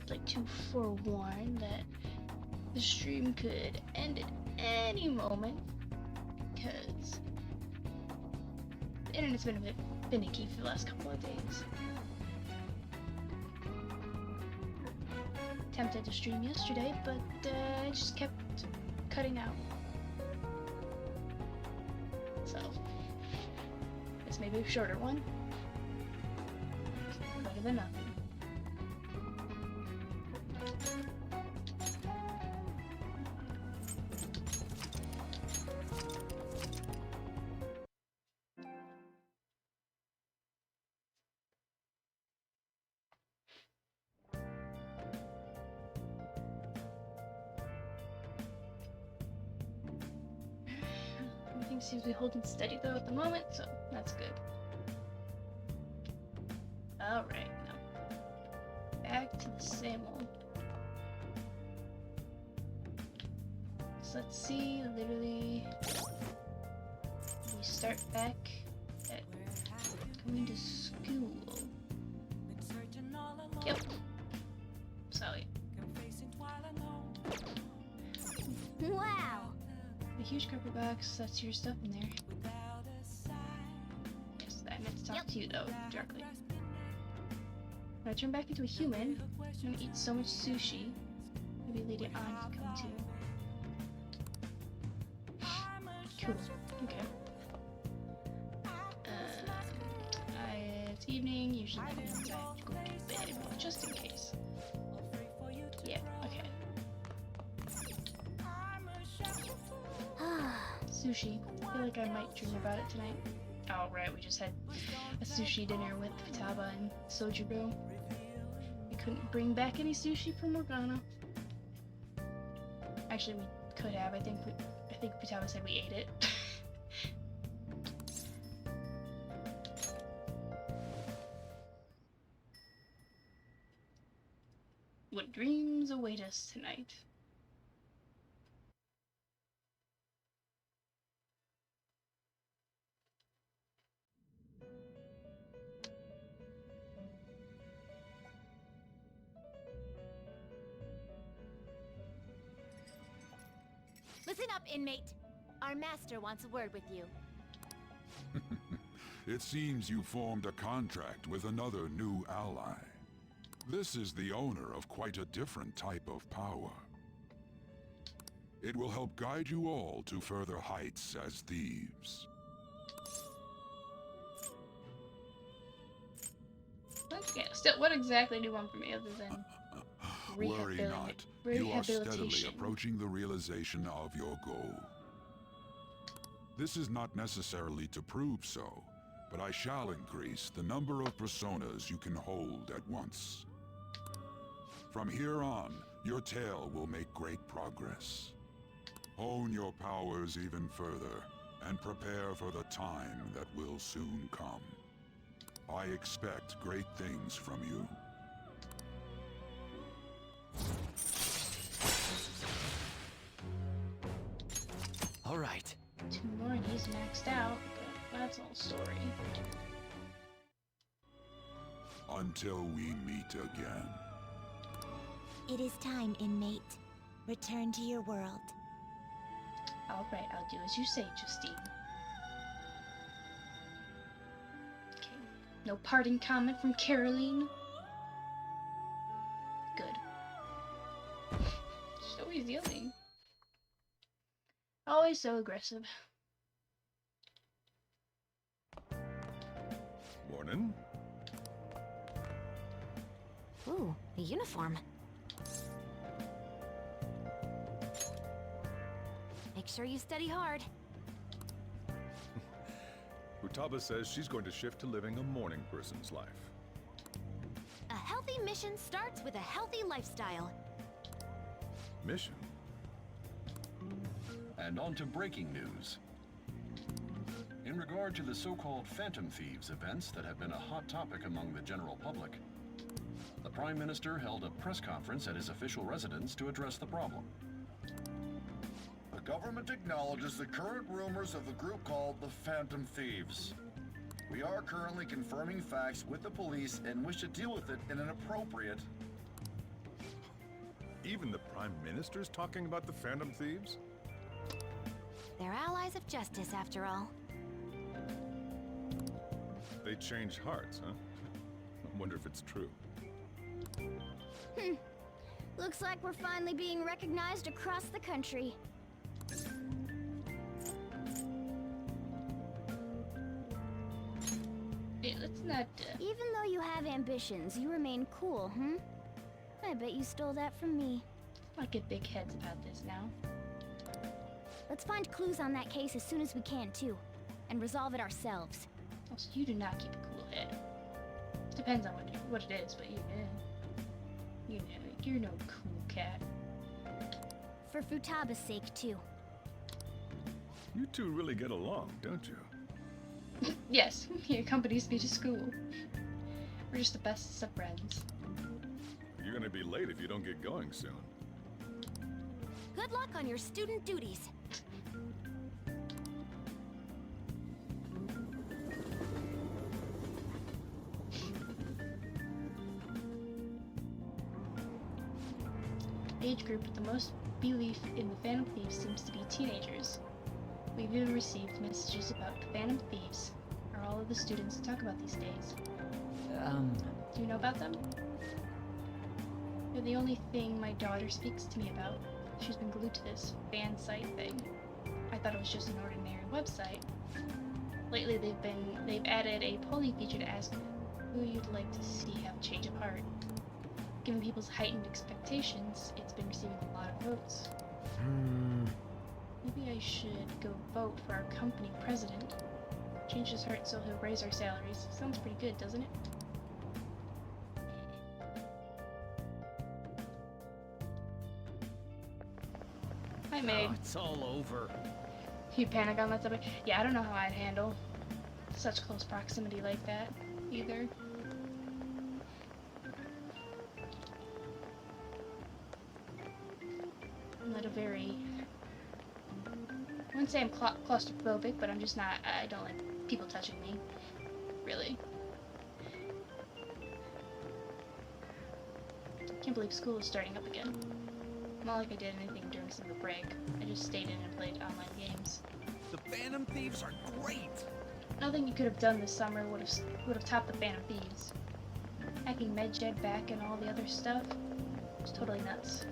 like to forewarn that the stream could end at any moment because the internet's been a bit finicky for the last couple of days. Attempted to stream yesterday, but it just kept cutting out. So, it's maybe a shorter one. Better than nothing. Everything seems to be holding steady though at the moment, so that's good. Alright, now back to the same old. So let's see, literally we start back at going to school. Yep. Sorry. Wow! A huge carpet box, that's your stuff in there. Yes, I meant to talk to you though, directly. When I turn back into a human, I'm gonna eat so much sushi. Maybe later on you can come too. Cool. Okay. It's evening, usually that means I have to go to bed, but just in case. Yeah, okay. Sushi. I feel like I might dream about it tonight. Oh right, we just had a sushi dinner with Futaba and Sojiro. We couldn't bring back any sushi from Morgana. Actually, we could have. I think Futaba said we ate it. What dreams await us tonight? Listen up, inmate. Our master wants a word with you. It seems you formed a contract with another new ally. This is the owner of quite a different type of power. It will help guide you all to further heights as thieves. Okay, still, what exactly do you want from me other than Worry not. You are steadily approaching the realization of your goal. This is not necessarily to prove so, but I shall increase the number of personas you can hold at once. From here on, your tale will make great progress. Hone your powers even further, and prepare for the time that will soon come. I expect great things from you. All right. 2 more and he's maxed out, but that's all story. Until we meet again. It is time, inmate. Return to your world. Alright, I'll do as you say, Justine. Okay, no parting comment from Caroline? Good. She's always yelling. Always so aggressive. Morning. Ooh, a uniform. Make sure you study hard. Futaba says she's going to shift to living a morning person's life. A healthy mission starts with a healthy lifestyle. Mission? And on to breaking news. In regard to the so-called Phantom Thieves events that have been a hot topic among the general public, the Prime Minister held a press conference at his official residence to address the problem. The government acknowledges the current rumors of the group called the Phantom Thieves. We are currently confirming facts with the police and wish to deal with it in an appropriate Even the Prime Minister's talking about the Phantom Thieves? They're allies of justice, after all. They change hearts, huh? I wonder if it's true. Looks like we're finally being recognized across the country. Hey, let's not, Even though you have ambitions, you remain cool, I bet you stole that from me. not get big heads about this now. Let's find clues on that case as soon as we can, too. And resolve it ourselves. Also, you do not keep a cool head. Depends on what it is, but you know, you're no cool cat. For Futaba's sake, too. You two really get along, don't you? Yes, he accompanies me to school. We're just the bestest of friends. You're gonna be late if you don't get going soon. Good luck on your student duties. The age group with the most belief in the Phantom Thieves seems to be teenagers. We've even received messages about Phantom Thieves. Are all of the students talk about these days? Do you know about them? They're the only thing my daughter speaks to me about. She's been glued to this fan site thing. I thought it was just an ordinary website. Lately they've added a polling feature to ask who you'd like to see have a change of heart. Given people's heightened expectations, it's been receiving a lot of votes. Maybe I should go vote for our company president. Change his heart so he'll raise our salaries. Sounds pretty good, doesn't it? Hi, Maid. Oh, it's all over. You panic on that subject? Yeah, I don't know how I'd handle such close proximity like that, either. I'm not a very... I wouldn't say I'm claustrophobic, but I'm just not... I don't like people touching me. Really. Can't believe school is starting up again. Not like I did anything during summer break. I just stayed in and played online games. The Phantom Thieves are great! Nothing you could have done this summer would have topped the Phantom Thieves. Hacking MedJed back and all the other stuff was totally nuts.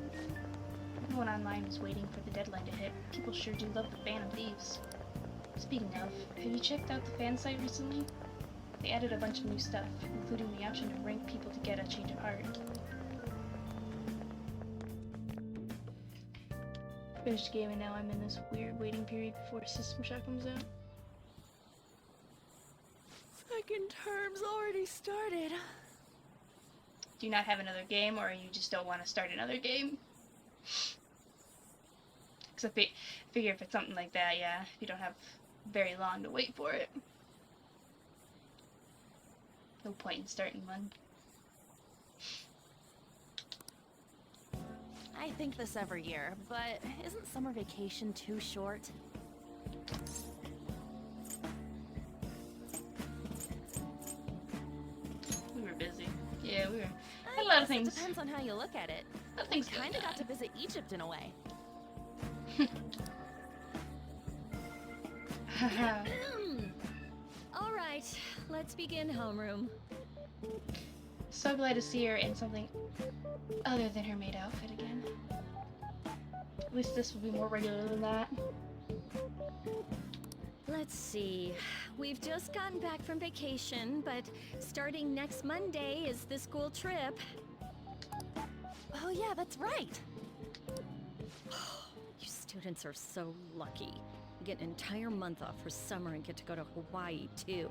Everyone online was waiting for the deadline to hit. People sure do love the Phantom Thieves. Speaking of, have you checked out the fan site recently? They added a bunch of new stuff, including the option to rank people to get a change of heart. Finished the game and now I'm in this weird waiting period before System Shock comes out. Second term's already started. Do you not have another game, or you just don't want to start another game? Because I figure if it's something like that, yeah, you don't have very long to wait for it. No point in starting one. I think this every year, but isn't summer vacation too short? We were busy. Yeah, we were. Had a lot of things. It depends on how you look at it. A lot of We things kind of going got to visit Egypt in a way. on. All right, let's begin homeroom. So glad to see her in something other than her maid outfit again. At least this will be more regular than that. Let's see. We've just gotten back from vacation, but starting next Monday is the school trip. Oh yeah, that's right. You students are so lucky. You get an entire month off for summer and get to go to Hawaii too.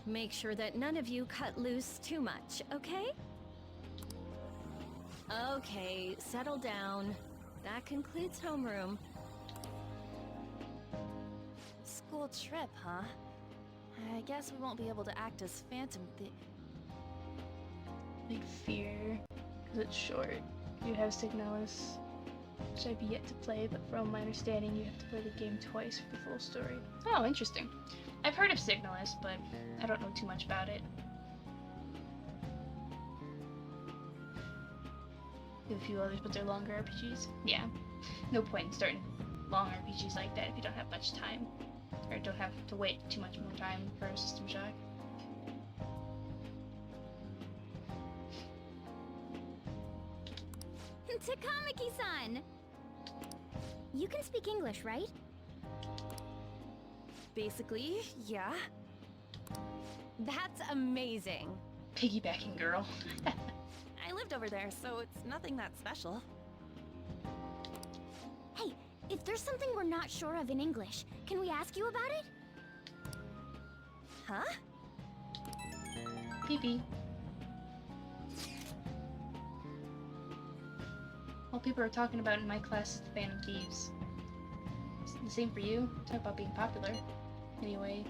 Make sure that none of you cut loose too much, okay? Okay, settle down. That concludes homeroom. School trip, huh? I guess we won't be able to act as Phantom Big fear, because it's short. You have Signalis, which I've yet to play, but from my understanding, you have to play the game twice for the full story. Oh, interesting. I've heard of Signalis, but I don't know too much about it. Do a few others, but they're longer RPGs. Yeah, no point in starting long RPGs like that if you don't have much time, or don't have to wait too much more time for a System Shock. Takamaki-san! You can speak English, right? Basically, yeah. That's amazing. Piggybacking girl. I lived over there, so it's nothing that special. Hey, if there's something we're not sure of in English, can we ask you about it? Huh? Pee-pee. All people are talking about in my class is the Phantom Thieves. It's the same for you. Talk about being popular. Anyway,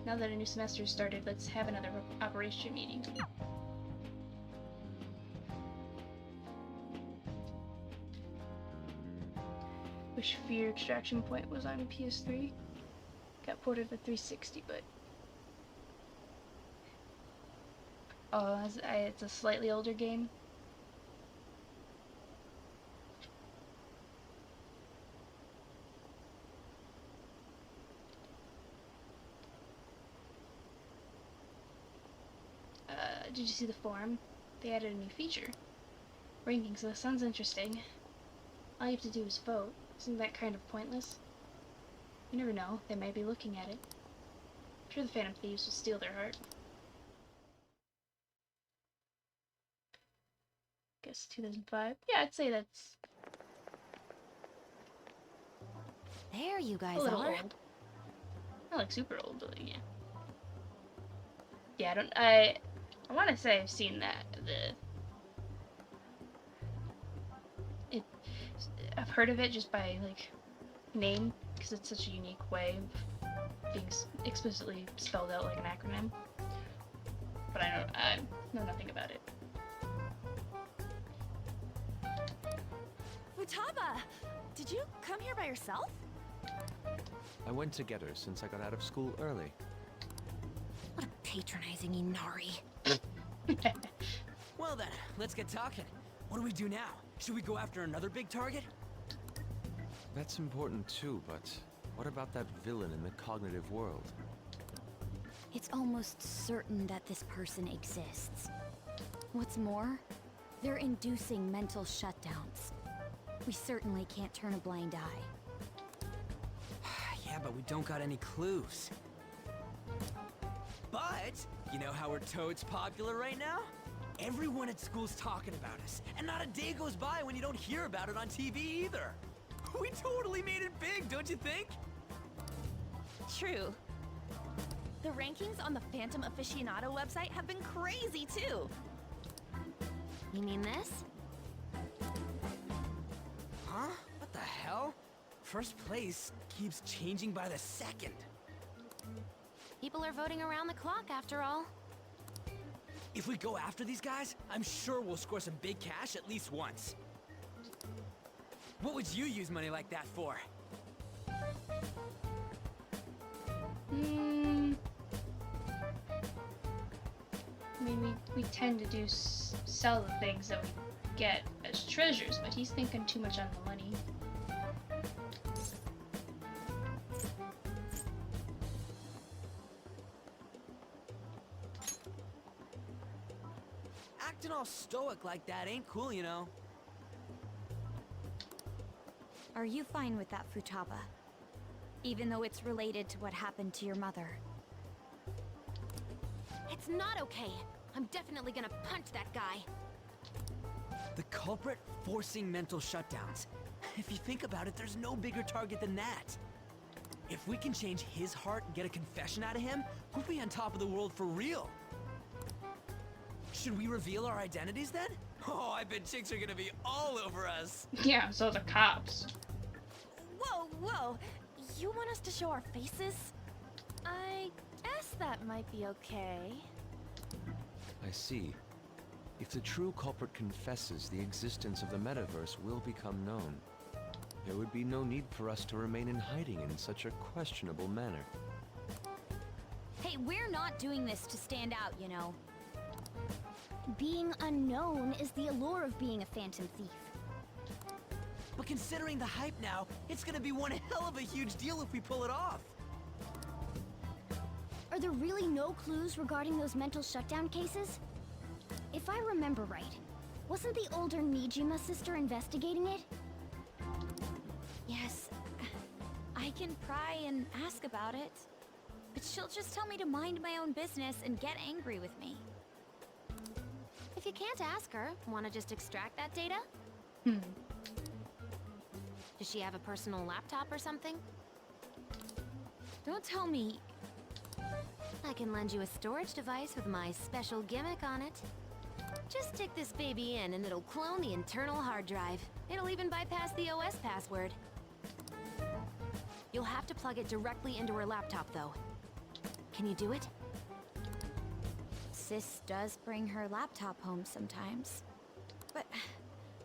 now that a new semester started, let's have another operation meeting. Wish Fear Extraction Point was on PS3. Got ported to 360, but... Oh, it's a slightly older game. Did you see the forum? They added a new feature. Rankings, that sounds interesting. All you have to do is vote. Isn't that kind of pointless? You never know, they might be looking at it. I'm sure the Phantom Thieves will steal their heart. Guess 2005? Yeah, I'd say that's There you guys a little are. old. Not like super old, but like, yeah. Yeah, I want to say I've seen that. I've heard of it just by like name, because it's such a unique way of being explicitly spelled out like an acronym. But I know nothing about it. Futaba! Did you come here by yourself? I went to get her since I got out of school early. What a patronizing Inari. Well then, let's get talking. What do we do now? Should we go after another big target? That's important too, but what about that villain in the cognitive world? It's almost certain that this person exists. What's more, they're inducing mental shutdowns. We certainly can't turn a blind eye. Yeah, but we don't got any clues. But, you know how we're totes popular right now? Everyone at school's talking about us, and not a day goes by when you don't hear about it on TV either. We totally made it big, don't you think? True. The rankings on the Phantom Aficionado website have been crazy too. You mean this? Huh? What the hell? First place keeps changing by the second. People are voting around the clock after all. If we go after these guys, I'm sure we'll score some big cash at least once. What would you use money like that for? I mean, we tend to do sell the things that we get as treasures, but he's thinking too much on the money. Acting all stoic like that ain't cool, you know. Are you fine with that, Futaba? Even though it's related to what happened to your mother? It's not okay. I'm definitely gonna punch that guy. The culprit forcing mental shutdowns. If you think about it, there's no bigger target than that. If we can change his heart and get a confession out of him, we'll be on top of the world for real. Should we reveal our identities then? Oh, I bet chicks are gonna be all over us. Yeah, so the cops. Whoa, whoa! You want us to show our faces? I guess that might be okay. I see. If the true culprit confesses, the existence of the metaverse will become known. There would be no need for us to remain in hiding in such a questionable manner. Hey, we're not doing this to stand out, you know. Being unknown is the allure of being a phantom thief. But considering the hype now, it's gonna be one hell of a huge deal if we pull it off. Are there really no clues regarding those mental shutdown cases? If I remember right, wasn't the older Nijima sister investigating it? Yes, I can pry and ask about it. But she'll just tell me to mind my own business and get angry with me. If you can't ask her, wanna just extract that data? Does she have a personal laptop or something? Don't tell me. I can lend you a storage device with my special gimmick on it. Just stick this baby in and it'll clone the internal hard drive. It'll even bypass the OS password. You'll have to plug it directly into her laptop, though. Can you do it? Sis does bring her laptop home sometimes. But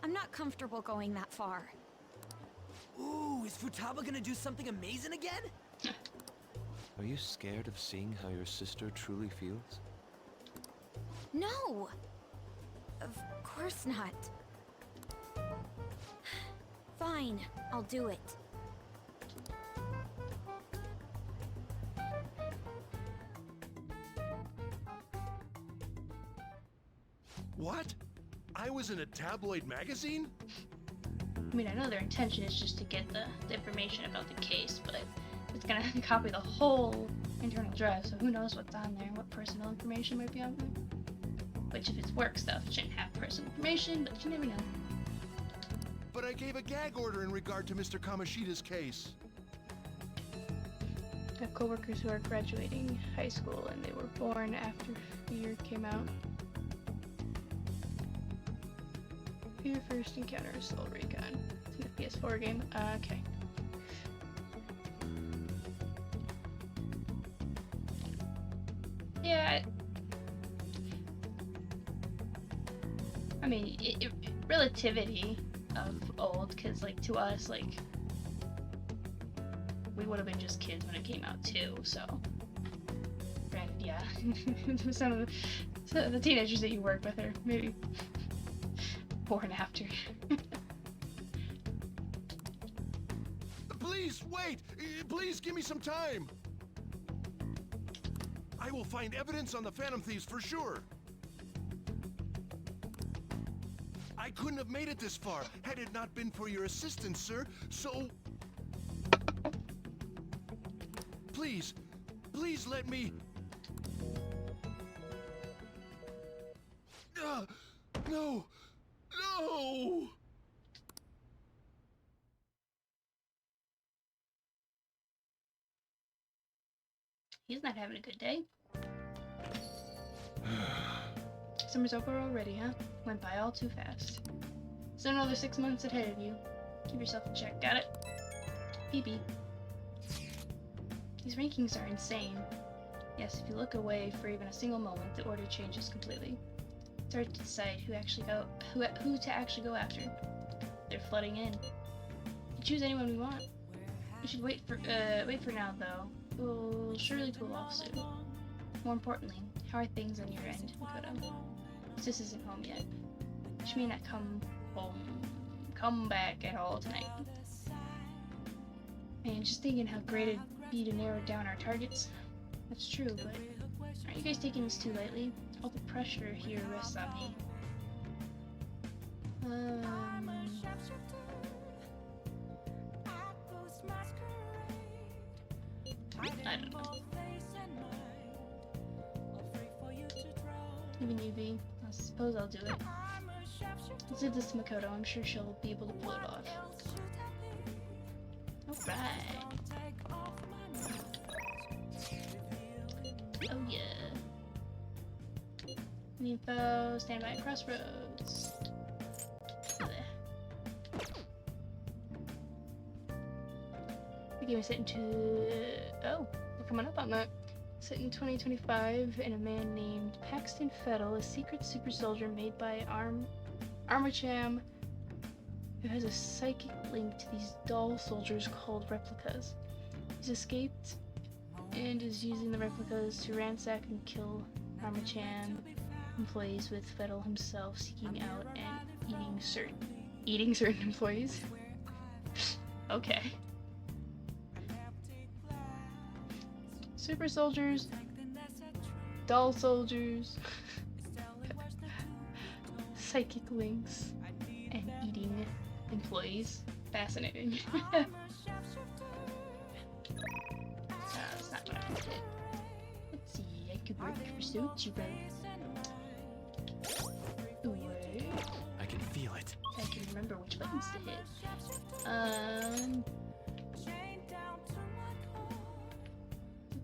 I'm not comfortable going that far. Ooh, is Futaba gonna do something amazing again? Are you scared of seeing how your sister truly feels? No! Of course not. Fine, I'll do it. What? I was in a tabloid magazine? I mean, I know their intention is just to get the information about the case, but it's gonna copy the whole internal drive, so who knows what's on there, what personal information might be on there. Which, if it's work stuff, it shouldn't have personal information, but you never know. But I gave a gag order in regard to Mr. Kamoshida's case. I have coworkers who are graduating high school and they were born after Fear came out. Fear first encounters Soul Recon. It's a PS4 game. Okay. Yeah. I mean, relativity of old, because, like, to us, like, we would have been just kids when it came out, too, so. Granted, yeah. some of the teenagers that you work with are maybe born after. Please, wait! Please give me some time! I will find evidence on the Phantom Thieves for sure. I couldn't have made it this far had it not been for your assistance, sir, so... Please, please let me... No! No! He's not having a good day. Summer's over already, huh? Went by all too fast. So another 6 months ahead of you. Give yourself a check, got it? PB. These rankings are insane. Yes, if you look away for even a single moment, the order changes completely. It's hard to decide who to actually go after. They're flooding in. We choose anyone we want. We should wait for now, though. We'll surely cool off soon. More importantly, how are things on your end, Makoto? Sis isn't home yet. She may not come back at all tonight. Man, just thinking how great it'd be to narrow down our targets. That's true, but aren't you guys taking this too lightly? All the pressure here rests on me. I don't know. Even you, B. I suppose I'll do it. Let's do this to Makoto. I'm sure she'll be able to pull it off. Alright. Oh yeah. Info, stand by at crossroads. The game is set into... Oh, we're coming up on that. Set in 2025, and a man named Paxton Fettle, a secret super soldier made by Armacham, who has a psychic link to these doll soldiers called replicas. He's escaped and is using the replicas to ransack and kill Armacham employees, with Fettel himself seeking out and eating certain employees. Okay. Super soldiers, dull soldiers, psychic links, and eating employees. Fascinating. That's not what I wanted. Let's see, I could work for Soichiro. I can feel it. I can remember which buttons to hit.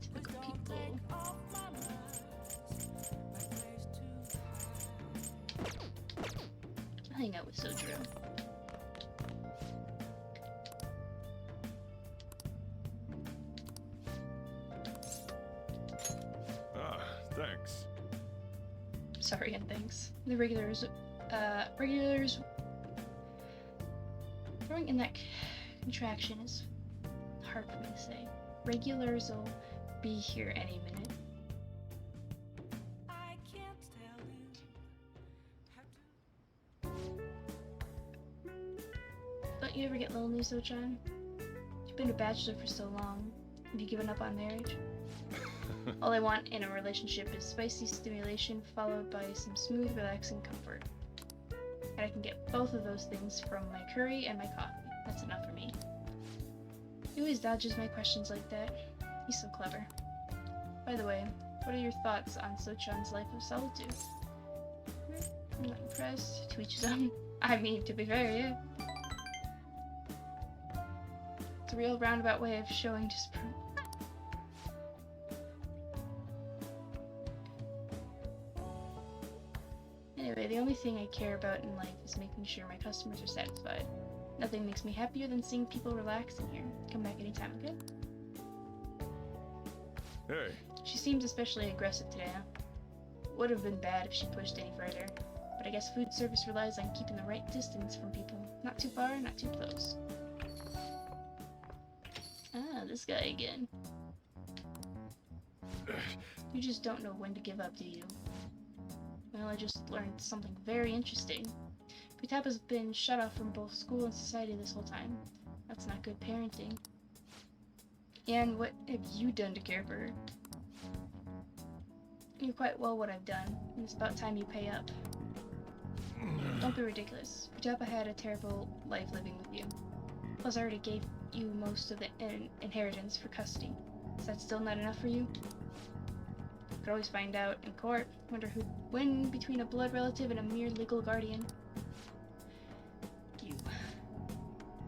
Typical people. I'll hang out with Sojiro. Thanks. Sorry and thanks. The regulars throwing in that contraction is hard for me to say. Regulars will be here any minute. Don't you ever get lonely, Sochan? You've been a bachelor for so long. Have you given up on marriage? All I want in a relationship is spicy stimulation followed by some smooth, relaxing comfort. And I can get both of those things from my curry and my coffee. That's enough for me. He always dodges my questions like that. He's so clever. By the way, what are your thoughts on Sochan's life of solitude? I'm not impressed. To each his own. I mean, to be fair, yeah. It's a real roundabout way of showing disapproval. Anyway, the only thing I care about in life is making sure my customers are satisfied. Nothing makes me happier than seeing people relax in here. Come back anytime, okay? Hey. She seems especially aggressive today, huh? Would have been bad if she pushed any further. But I guess food service relies on keeping the right distance from people. Not too far, not too close. Ah, this guy again. You just don't know when to give up, do you? Well, I just learned something very interesting. Futaba's been shut off from both school and society this whole time. That's not good parenting. And what have you done to care for her? You're quite well what I've done, and it's about time you pay up. Don't be ridiculous. Futaba had a terrible life living with you. Plus, I already gave you most of the inheritance for custody. Is that still not enough for you? Could always find out in court. Wonder who'd win between a blood relative and a mere legal guardian. You.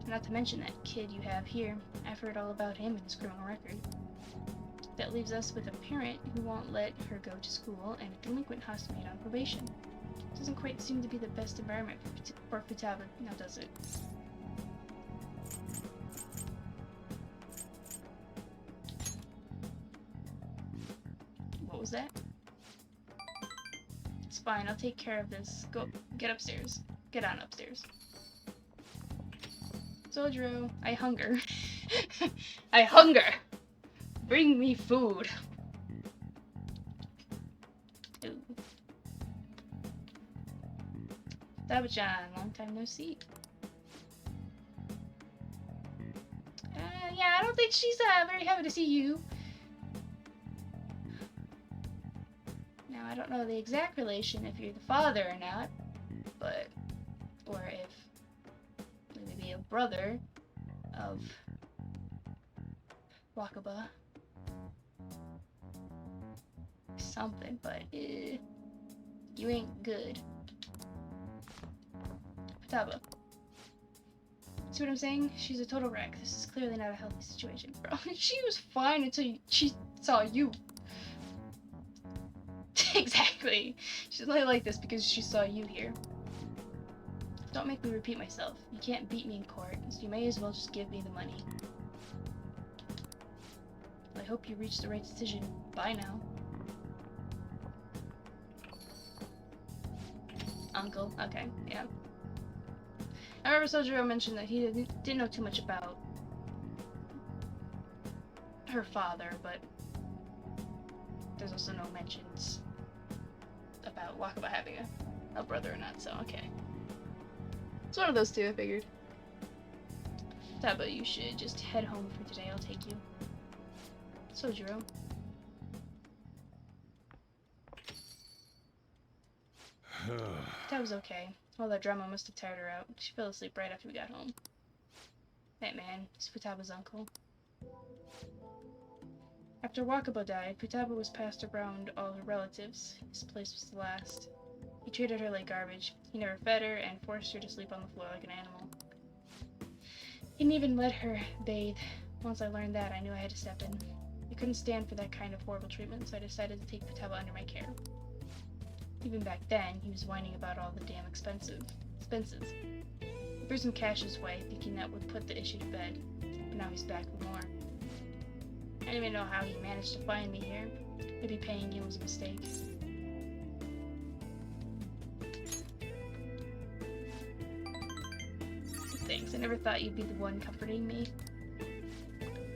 Not to mention that kid you have here. I've heard all about him and his criminal record. That leaves us with a parent who won't let her go to school and a delinquent housemate on probation. Doesn't quite seem to be the best environment for Futaba, now does it? What was that? It's fine, I'll take care of this. Go, get upstairs. Get on upstairs. Sojiro, I hunger. I hunger! Bring me food! Ooh. Futaba-chan, long time no see. Yeah, I don't think she's very happy to see you. Now, I don't know the exact relation, if you're the father or not, but, or if maybe a brother of Wakaba. Something, but you ain't good. Futaba. See what I'm saying? She's a total wreck. This is clearly not a healthy situation, bro. She was fine until she saw you. Exactly. She's only like this because she saw you here. Don't make me repeat myself. You can't beat me in court, so you may as well just give me the money. I hope you reached the right decision. Bye now. Uncle. Okay, yeah. I remember Sojiro mentioned that he didn't know too much about her father, but there's also no mentions about Wakaba having a brother or not, so okay. It's one of those two, I figured. Futaba, you should just head home for today, I'll take you. Sojiro. Futaba's okay. All that drama must have tired her out. She fell asleep right after we got home. That man is Futaba's uncle. After Wakaba died, Futaba was passed around all her relatives. His place was the last. He treated her like garbage. He never fed her and forced her to sleep on the floor like an animal. He didn't even let her bathe. Once I learned that, I knew I had to step in. I couldn't stand for that kind of horrible treatment, so I decided to take Futaba under my care. Even back then, he was whining about all the damn expenses. I threw some cash his way, thinking that would put the issue to bed, but now he's back with more. I don't even know how he managed to find me here. Maybe paying him was a mistake. Thanks, I never thought you'd be the one comforting me.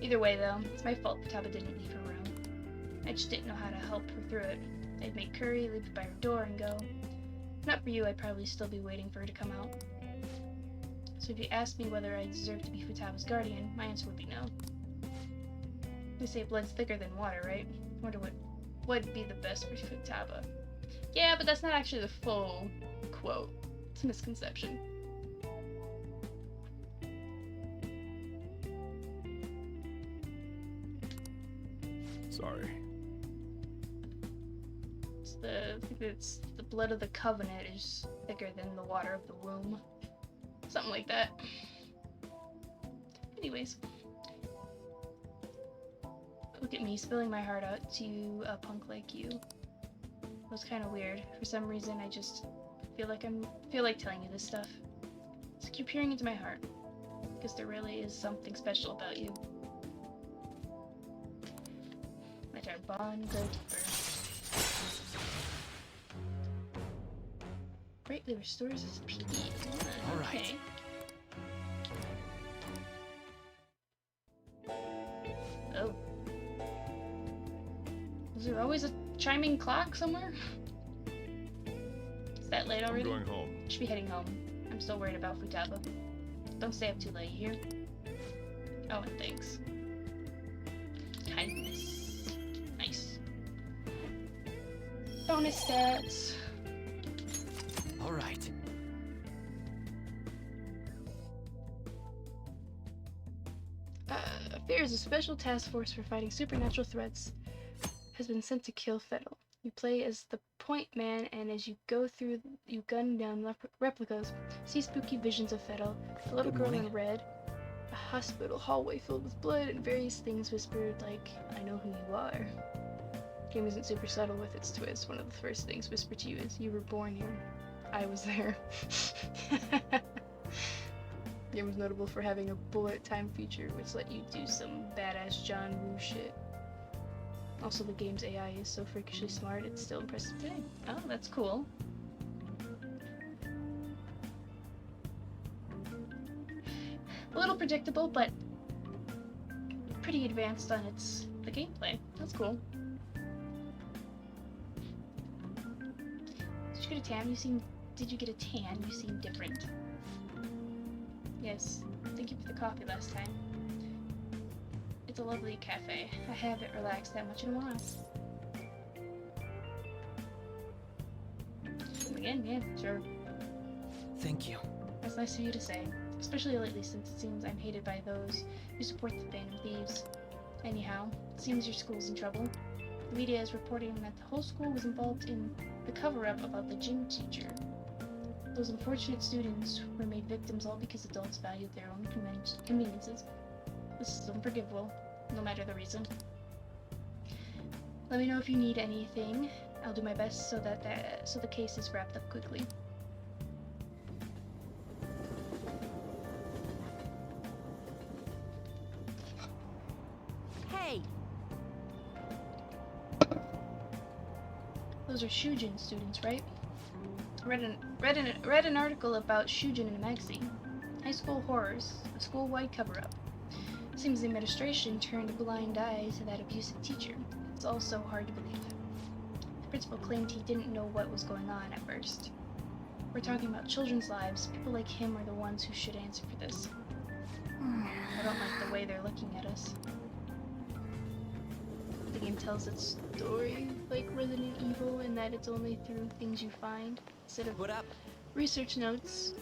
Either way, though, it's my fault Futaba didn't leave her room. I just didn't know how to help her through it. I'd make curry, leave it by her door, and go. If not for you, I'd probably still be waiting for her to come out. So if you asked me whether I deserve to be Futaba's guardian, my answer would be no. They say blood's thicker than water, right? I wonder what would be the best for Futaba. Yeah, but that's not actually the full quote. It's a misconception. Sorry. It's the blood of the covenant is thicker than the water of the womb. Something like that. Anyways. Look at me spilling my heart out to a punk like you. It was kind of weird. For some reason, I just feel like telling you this stuff. So keep peering into my heart, because there really is something special about you. Let our bond go deeper. Greatly restores his PP. All right. Okay. Oh. Is there always a chiming clock somewhere? Is that late already? I'm going home. Should be heading home. I'm still worried about Futaba. Don't stay up too late here. Oh, and thanks. Kindness. Nice. Bonus stats. All right. Fear is a special task force for fighting supernatural threats. Has been sent to kill Fettel. You play as the point man, and as you go through, you gun down replicas. See spooky visions of Fettel, a little girl in red, a hospital hallway filled with blood, and various things whispered like, "I know who you are." The game isn't super subtle with its twist. One of the first things whispered to you is, "You were born here." I was there. The game was notable for having a bullet time feature, which let you do some badass John Woo shit. Also, the game's AI is so freakishly smart, it's still impressive today. Oh, that's cool. A little predictable, but pretty advanced on the gameplay. That's cool. Did you get a tan? Did you get a tan? You seem different. Yes, thank you for the coffee last time. It's a lovely cafe. I haven't relaxed that much in a while. Come again? Yeah, sure. Thank you. That's nice of you to say. Especially lately, since it seems I'm hated by those who support the Phantom Thieves. Anyhow, it seems your school's in trouble. The media is reporting that the whole school was involved in the cover-up about the gym teacher. Those unfortunate students were made victims all because adults valued their own conveniences. This is unforgivable, no matter the reason. Let me know if you need anything. I'll do my best so the case is wrapped up quickly. Hey! Those are Shujin students, right? Read an article about Shujin in a magazine. High school horrors, a school-wide cover-up. Seems the administration turned a blind eye to that abusive teacher. It's all so hard to believe. principal claimed he didn't know what was going on at first. We're talking about children's lives. People like him are the ones who should answer for this. I don't like the way they're looking at us. The game tells its story like Resident Evil in that it's only through things you find instead of What up? research notes,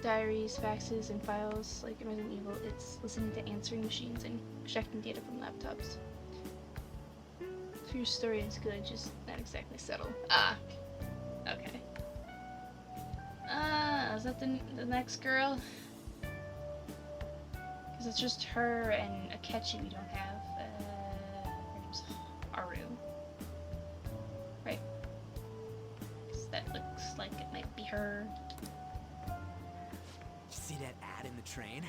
diaries, faxes, and files like in Resident Evil. It's listening to answering machines and extracting data from laptops. So your story is good, just not exactly subtle. Ah, okay. Is that the next girl? Because it's just her and Akechi we don't have. Her name's Haru. Right? 'Cause that looks like it might be her. You see that ad in the train?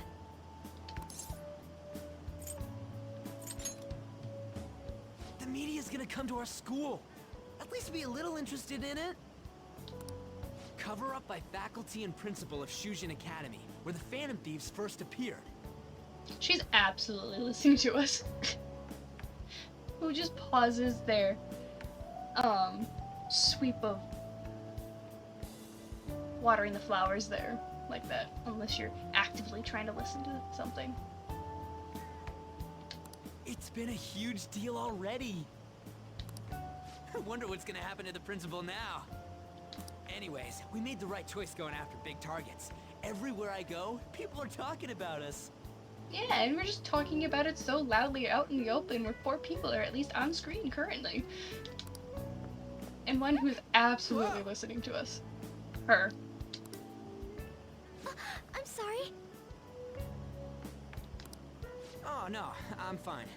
The media's gonna come to our school. At least be a little interested in it. Cover up by faculty and principal of Shujin Academy, where the Phantom Thieves first appeared. She's absolutely listening to us. Who just pauses their sweep of watering the flowers there like that, unless you're actively trying to listen to something. It's been a huge deal already. I wonder what's gonna happen to the principal now. Anyways, we made the right choice going after big targets. Everywhere I go, people are talking about us. Yeah, and we're just talking about it so loudly out in the open where 4 people are at least on screen currently. And one who's absolutely listening to us. Her. I'm sorry. Oh no, I'm fine.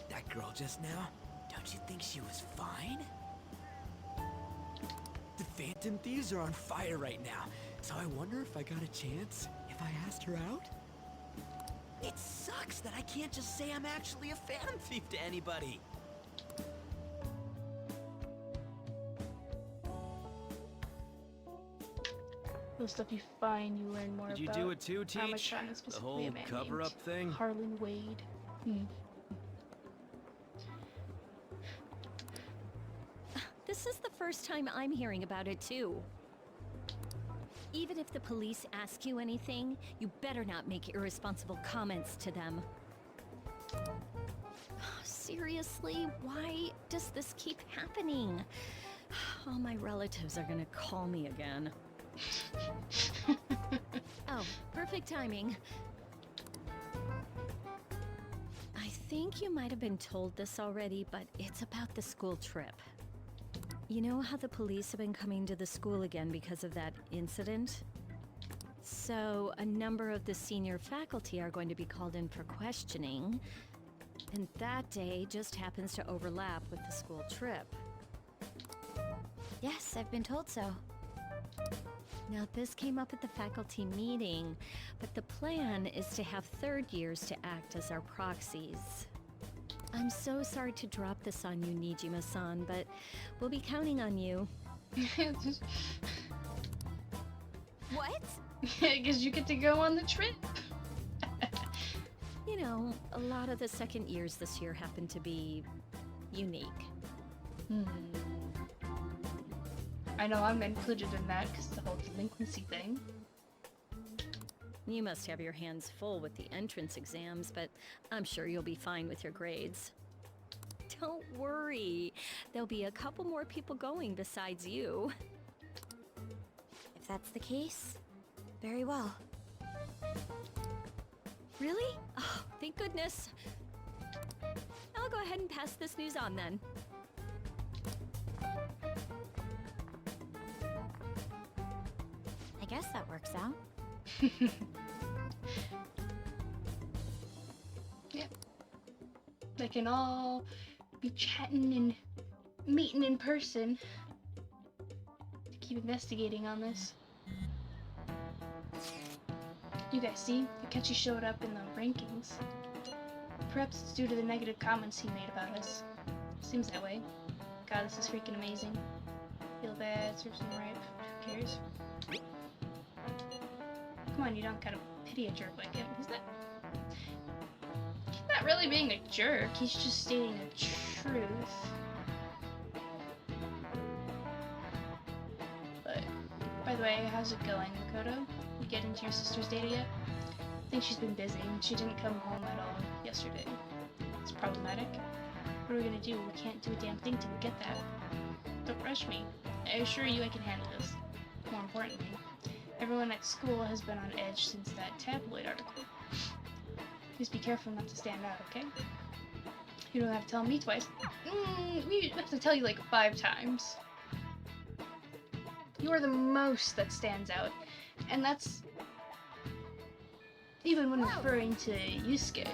That girl just now, don't you think she was fine? The Phantom Thieves are on fire right now, so I wonder if I got a chance if I asked her out? It sucks that I can't just say I'm actually a Phantom Thief to anybody. The stuff you find, you learn more Did you about do it too, Teach? Amazon, The specifically whole a man cover-up named thing? Harlan Wade. This is the first time I'm hearing about it, too. Even if the police ask you anything, you better not make irresponsible comments to them. Seriously, why does this keep happening? All my relatives are gonna call me again. Oh, perfect timing. I think you might have been told this already, but it's about the school trip. You know how the police have been coming to the school again because of that incident? So, a number of the senior faculty are going to be called in for questioning, and that day just happens to overlap with the school trip. Yes, I've been told so. Now, this came up at the faculty meeting, but the plan is to have third years to act as our proxies. I'm so sorry to drop this on you, Nijima-san, but we'll be counting on you. What? Because you get to go on the trip. You know, a lot of the second years this year happen to be unique. I know I'm included in that because the whole delinquency thing. You must have your hands full with the entrance exams, but I'm sure you'll be fine with your grades. Don't worry. There'll be a couple more people going besides you. If that's the case, very well. Really? Oh, thank goodness. I'll go ahead and pass this news on then. I guess that works out. Yep. They can all be chatting and meeting in person to keep investigating on this. You guys see, Akechi showed up in the rankings. Perhaps it's due to the negative comments he made about us. Seems that way. God, this is freaking amazing. Feel bad, serves him right. Who cares? Come on, you don't gotta pity a jerk like him. Who's that? really being a jerk, he's just stating the truth. But, by the way, how's it going, Makoto? You get into your sister's data yet? I think she's been busy. She didn't come home at all yesterday. It's problematic. What are we gonna do? We can't do a damn thing till we get that. Don't rush me. I assure you I can handle this. More importantly, everyone at school has been on edge since that tabloid article. Please be careful not to stand out, okay? You don't have to tell me twice. We have to tell you like 5 times. You are the most that stands out. And that's even when referring to Yusuke.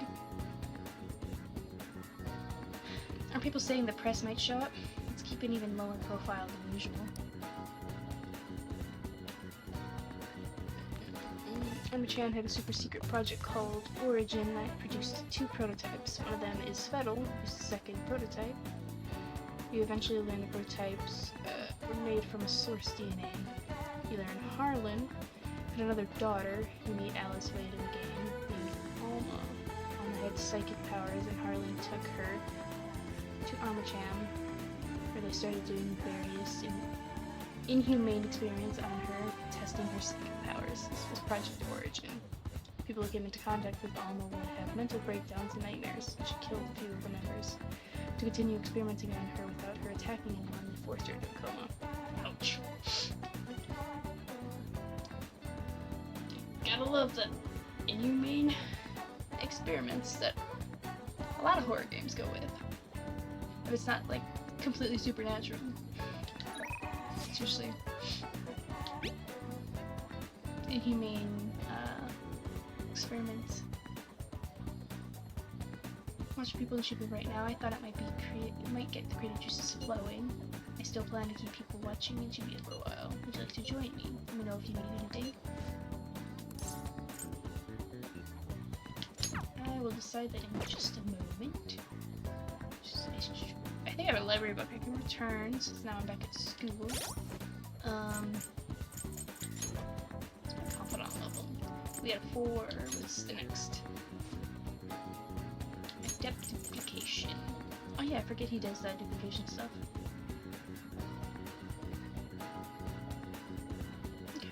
Are people saying the press might show up? Let's keep an even lower profile than usual. Chan had a super secret project called Origin that produced 2 prototypes. One of them is Fettle, who's the second prototype. You eventually learn the prototypes were made from a source DNA. You learn Harlan had another daughter. You meet Alice late in the game, named Alma. Alma had psychic powers, and Harlan took her to Armacham, where they started doing various inhumane experiments on her, testing her psychic powers. This was Project Origin. People who came into contact with Alma would have mental breakdowns and nightmares, and she killed a few of the members. To continue experimenting on her without her attacking anyone, they forced her into a coma. Ouch. Gotta love the inhumane experiments that a lot of horror games go with. If it's not, like, completely supernatural. It's usually inhumane experiments. Watching people in shipping right now, I thought it might get the creative juices flowing. I still plan to keep people watching in Chibi for a while. Would you like to join me? Let me know if you need anything. I will decide that in just a moment. I think I have a library book I can return since now I'm back at school. What's my confidant level? We had 4. What's the next? Adept duplication. Oh yeah, I forget he does that duplication stuff. Okay.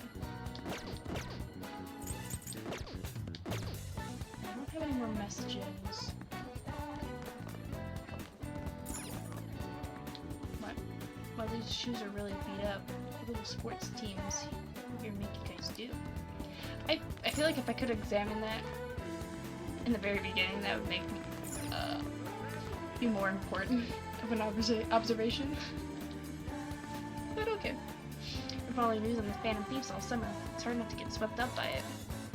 I don't have any more messages. While these shoes are really beat up, what little sports teams here make you guys do? I feel like if I could examine that in the very beginning, that would make me be more important of an observation. But okay. We're following news on the Phantom Thieves all summer. It's hard not to get swept up by it.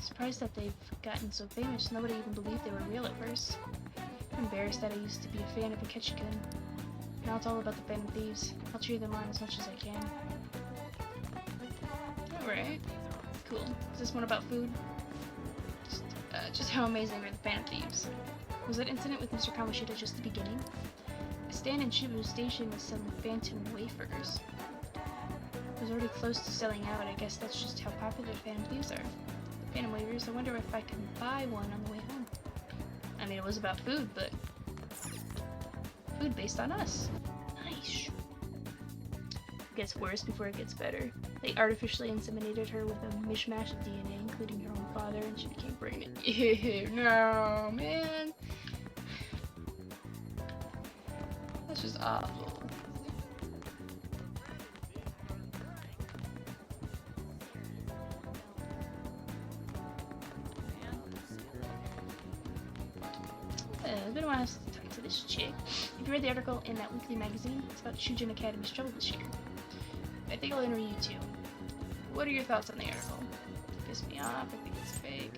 Surprised that they've gotten so famous, nobody even believed they were real at first. I'm embarrassed that I used to be a fan of Akechikan. Now it's all about the Phantom Thieves. I'll cheer them on as much as I can. Alright. Cool. Is this one about food? Just how amazing are the Phantom Thieves? Was that incident with Mr. Kamoshida just the beginning? A stand in Shibu Station was selling Phantom wafers. It was already close to selling out. I guess that's just how popular Phantom Thieves are. The Phantom wafers, I wonder if I can buy one on the way home. I mean, it was about food, but food based on us. Nice. It gets worse before it gets better. They artificially inseminated her with a mishmash of DNA, including her own father, and she became pregnant. Ew, no, man. That's just awful. I've been wanting to talk to this chick. If you read the article in that weekly magazine, it's about Shujin Academy's trouble this year. I think I'll interview you too. What are your thoughts on the article? It pissed me off. I think it's fake.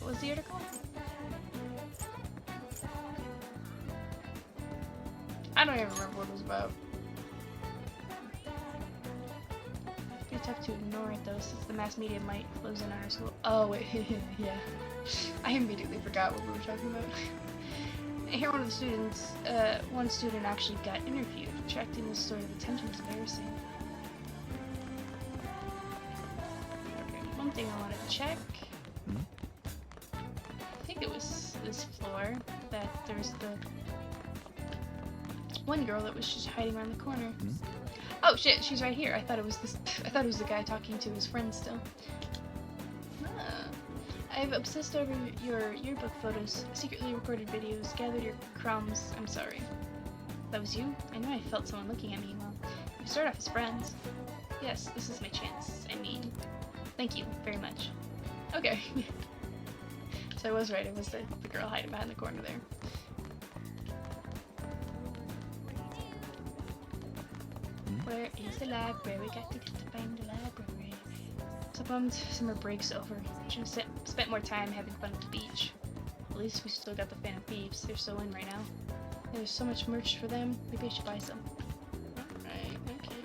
What was the article? I don't even remember what it was about. Pretty tough to ignore it though, since the mass media might close in on our school. Oh wait, yeah. I immediately forgot what we were talking about. Here one of the students, one student actually got interviewed. Attracting this sort of attention is embarrassing. Okay, one thing I wanted to check. I think it was this floor that there's the one girl that was just hiding around the corner. Oh shit, she's right here. I thought it was the guy talking to his friend still. I've obsessed over your yearbook photos, secretly recorded videos, gathered your crumbs. I'm sorry. That was you? I know I felt someone looking at me. Well, we start off as friends. Yes, this is my chance. I mean, thank you very much. Okay. So I was right. It was the girl hiding behind the corner there. Where is the library? Got to get to find the library. So bummed summer break's over. Should have spent more time having fun at the beach. At least we still got the Phantom Thieves. They're so in right now. There's so much merch for them. Maybe I should buy some. Alright, okay.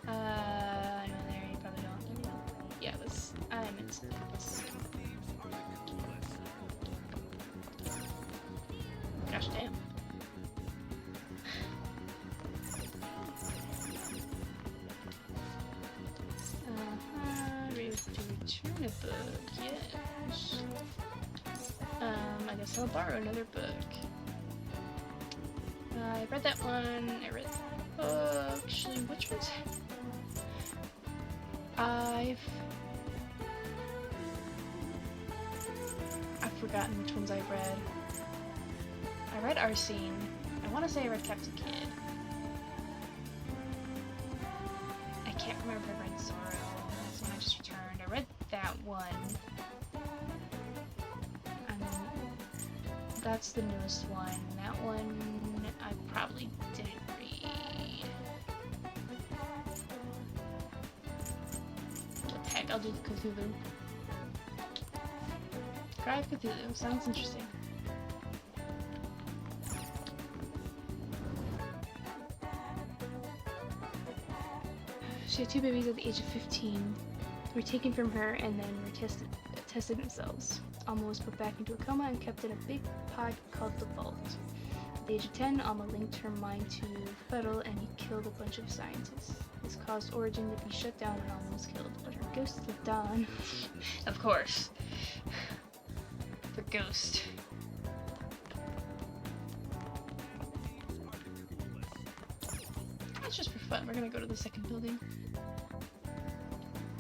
No, there, you probably don't. Yeah, this. I'm in this. Gosh damn. To return a book, yes. I guess I'll borrow another book. I read that one. I read the book. Actually, which one's? I've forgotten which ones I've read. I read Arsene. I want to say I read Captain Kidd. I can't remember if I read Zorro. That's when I just returned. I read that one. And that's the newest one. That one I probably didn't read. What the heck? I'll do the Cthulhu. Cry of Cthulhu. Sounds interesting. She had two babies at the age of 15. Were taken from her and then were tested themselves. Alma was put back into a coma and kept in a big pod called the Vault. At the age of 10, Alma linked her mind to Fettel and he killed a bunch of scientists. This caused Origin to be shut down and Alma was killed, but her ghost lived on. Of course. The ghost. It's just for fun. We're gonna go to the second building.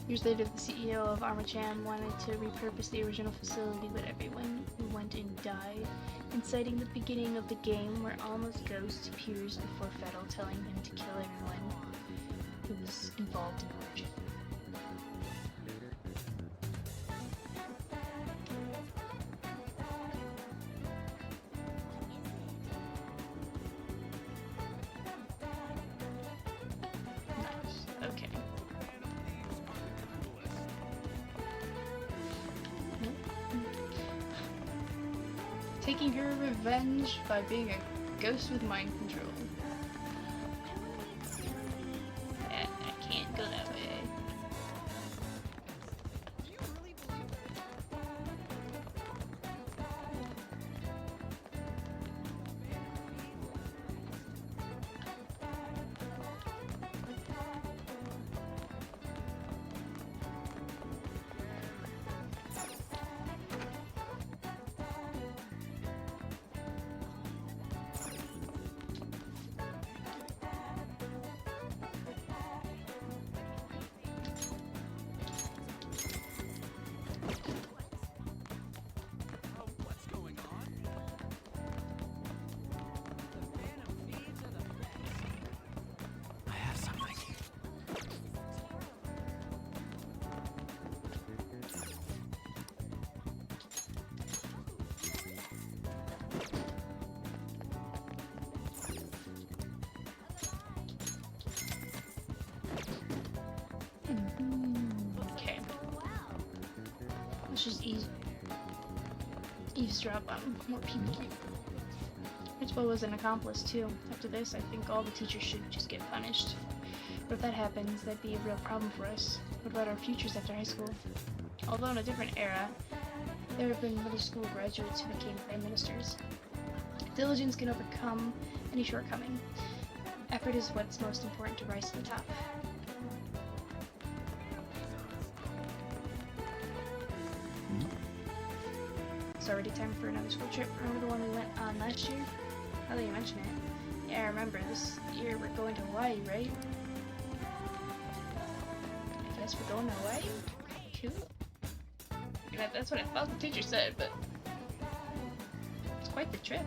Years later, the CEO of Armacham wanted to repurpose the original facility, but everyone who went in died, inciting the beginning of the game where Alma's ghost appears before Fettel, telling him to kill everyone who was involved in Origin. Nice. Okay. Taking her revenge by being a ghost with mind control. I can't go that way. Okay. Let's just eavesdrop on more people. Principal was an accomplice too. After this, I think all the teachers should just get punished. But if that happens, that'd be a real problem for us. What about our futures after high school? Although in a different era, there have been middle school graduates who became prime ministers. Diligence can overcome any shortcoming. Effort is what's most important to rise to the top. it's already time for another school trip. Remember the one we went on last year? Now that you mention it. Yeah, I remember. This year we're going to Hawaii, right? I guess we're going to Hawaii? Cool. Yeah, that's what I thought the teacher said, but it's quite the trip.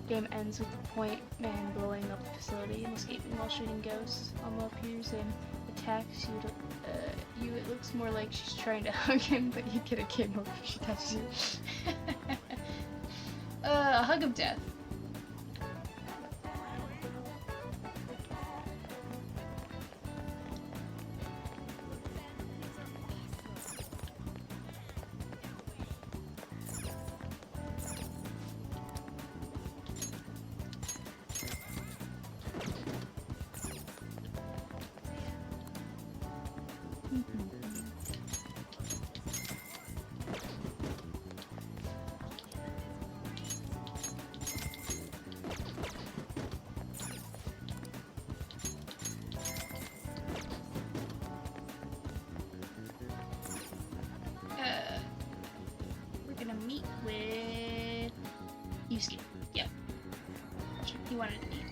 Game ends with the point man blowing up the facility and escaping while shooting ghosts. Alma appears and attacks you. It looks more like she's trying to hug him, but you get a kill if she touches you. A hug of death. We're gonna meet with Yusuke. Yep. He wanted to meet.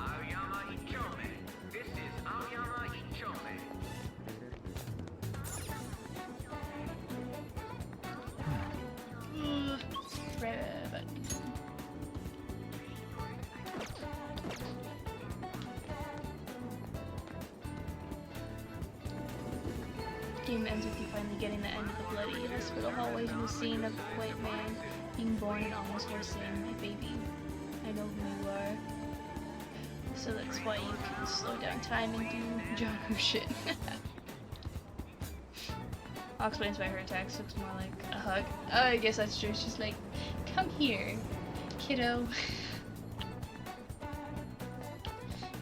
Aoyama Ichome. This is Aoyama Ichome. Red button. Game ends with you finally getting the end of the bloody hospital hallways and the scene of the white man being born and almost saying, "My baby, I know who you are." So that's why you can slow down time and do John shit. I'll explain why her attacks looks more like a hug. Oh, I guess that's true. She's like, "Come here, kiddo."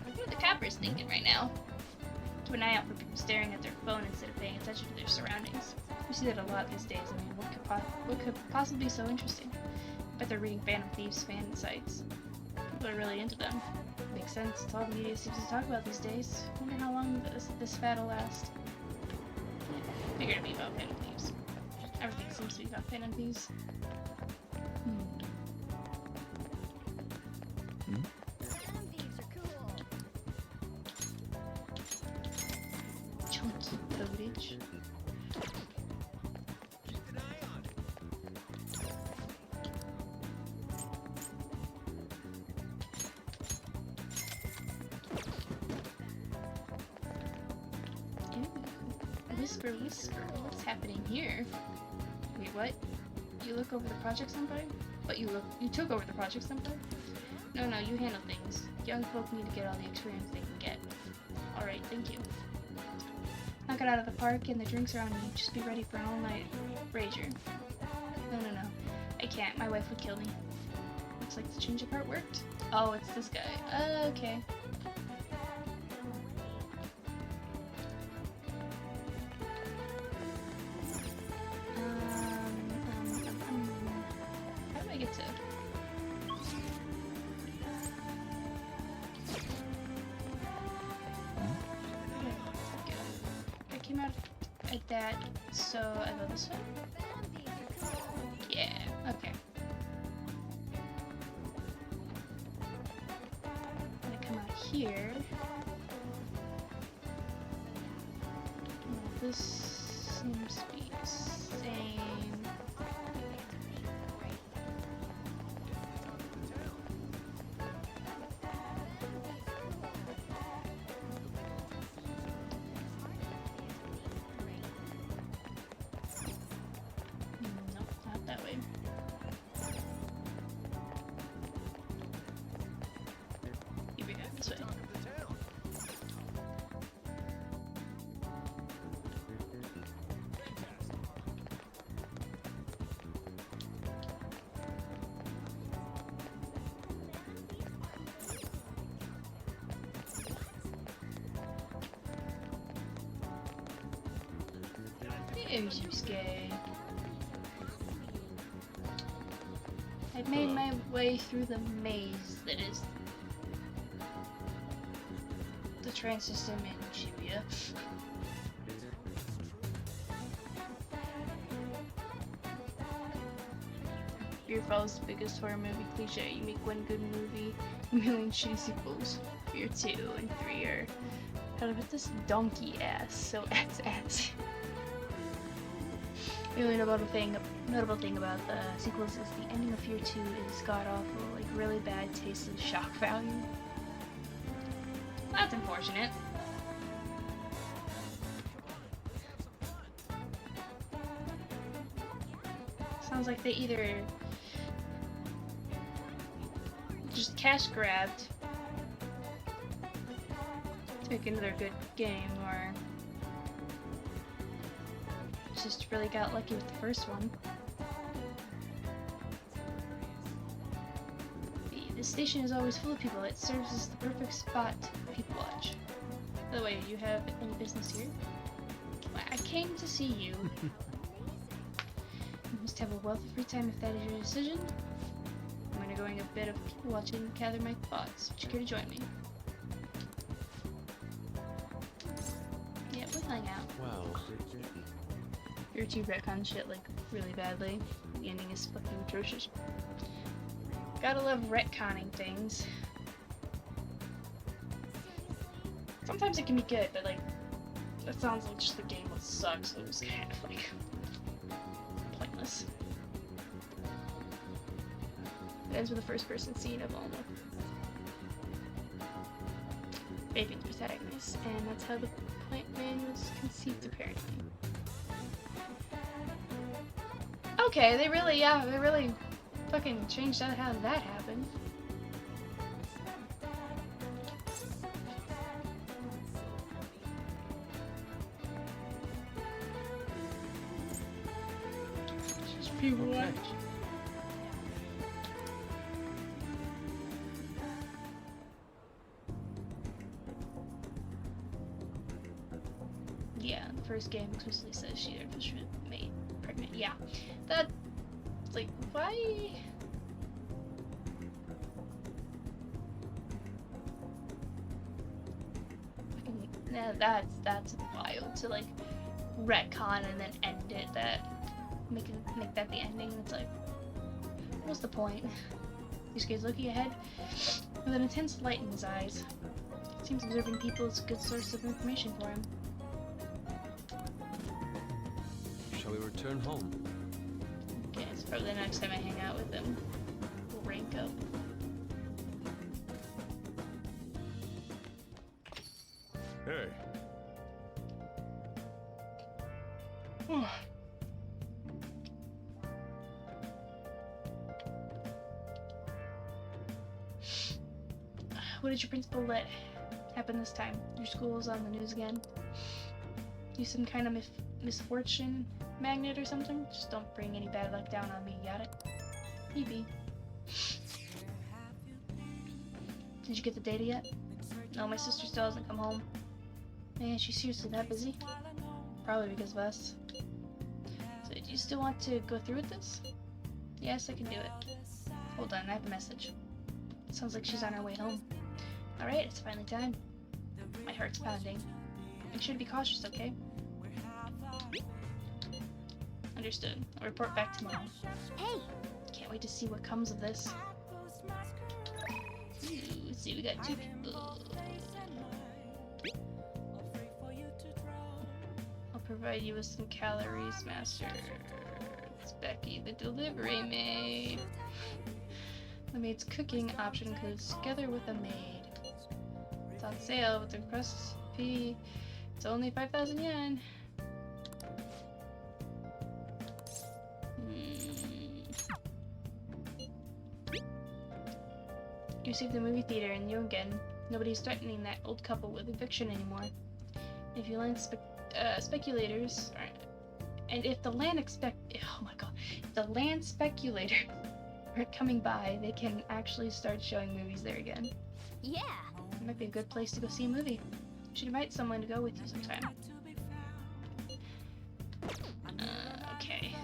What are the coppers thinking right now? Keep an eye out for people staring at their phone instead of paying attention to their surroundings. We see that a lot these days. I mean, what could possibly be so interesting? I bet they're reading Phantom Thieves fan sites. People are really into them. Makes sense. It's all the media seems to talk about these days. Wonder how long this fad will last. Figured it'd be about Phantom Thieves. Everything seems to be about Phantom Thieves. Chunky footage. Whisper, whisper, what's happening here? Wait, what? You look over the project sometime? What, you took over the project sometime? No, you handle things. Young folk need to get all the experience they can get. Alright, thank you. Knock it out of the park and the drinks are on me. Just be ready for an all-night rager. No. I can't. My wife would kill me. Looks like the change of heart worked. Oh, it's this guy. Okay. How do I get to... I came out at that, so I go this way? Yeah, okay. I'm gonna come out here. Well, this seems to be the same. No, not that way. Here we go, this way. There's Yusuke. I've made my way through the maze that is the train system in Shibuya. Fear follows the biggest horror movie cliche. You make one good movie, a million shitty sequels. Fear 2 and 3 are kind of this donkey ass, so ass. The only notable thing about the sequels is the ending of Fear 2 is god-awful, like really bad tasteless shock value. That's unfortunate. Sounds like they either just cash grabbed to make another good game, or just really got lucky with the first one. This station is always full of people. It serves as the perfect spot to people watch. By the way, you have any business here? I came to see you. You must have a wealth of free time if that is your decision. I'm undergoing a bit of people watching to gather my thoughts. Would you care to join me? Yeah, we'll hang out. Well, Your two retcon shit like really badly. The ending is fucking atrocious. Gotta love retconning things. Sometimes it can be good, but like that sounds like just the game would suck, so it was kind of like pointless. It ends with a first-person scene of Alma raping the protagonist, and that's how the plant man was conceived, apparently. Okay, they really fucking changed out how that happened. Just people watch. Yeah, the first game explicitly says she was made pregnant. Yeah, that's like, why? Yeah, that's wild to like retcon and then end it. That make that the ending. It's like, what's the point? This guy's looking ahead with an intense light in his eyes. Seems observing people is a good source of information for him. shall we return home? Okay, it's probably the next time I hang out with him. We'll rank up. Hey, What did your principal let happen this time? Your school's on the news again? You some kind of misfortune magnet or something? Just don't bring any bad luck down on me, got it? Maybe. Did you get the data yet? No, my sister still hasn't come home. Man, she's seriously that busy? Probably because of us. So, do you still want to go through with this? Yes, I can do it. Hold on, I have a message. Sounds like she's on her way home. Alright, it's finally time. My heart's pounding. Make sure to be cautious, okay? Understood. I'll report back tomorrow. Hey! Can't wait to see what comes of this. Ooh, let's see, we got 2 people. I'll provide you with some calories, Master. It's Becky, the delivery maid. The maid's cooking option includes together with a maid. It's on sale with the recipe. It's only 5,000 yen. You received the movie theater in Yongen. Nobody's threatening that old couple with eviction anymore. If you land speculators, and if the land if the land speculator aren't coming by, they can actually start showing movies there again. Yeah! It might be a good place to go see a movie. You should invite someone to go with you sometime. Okay.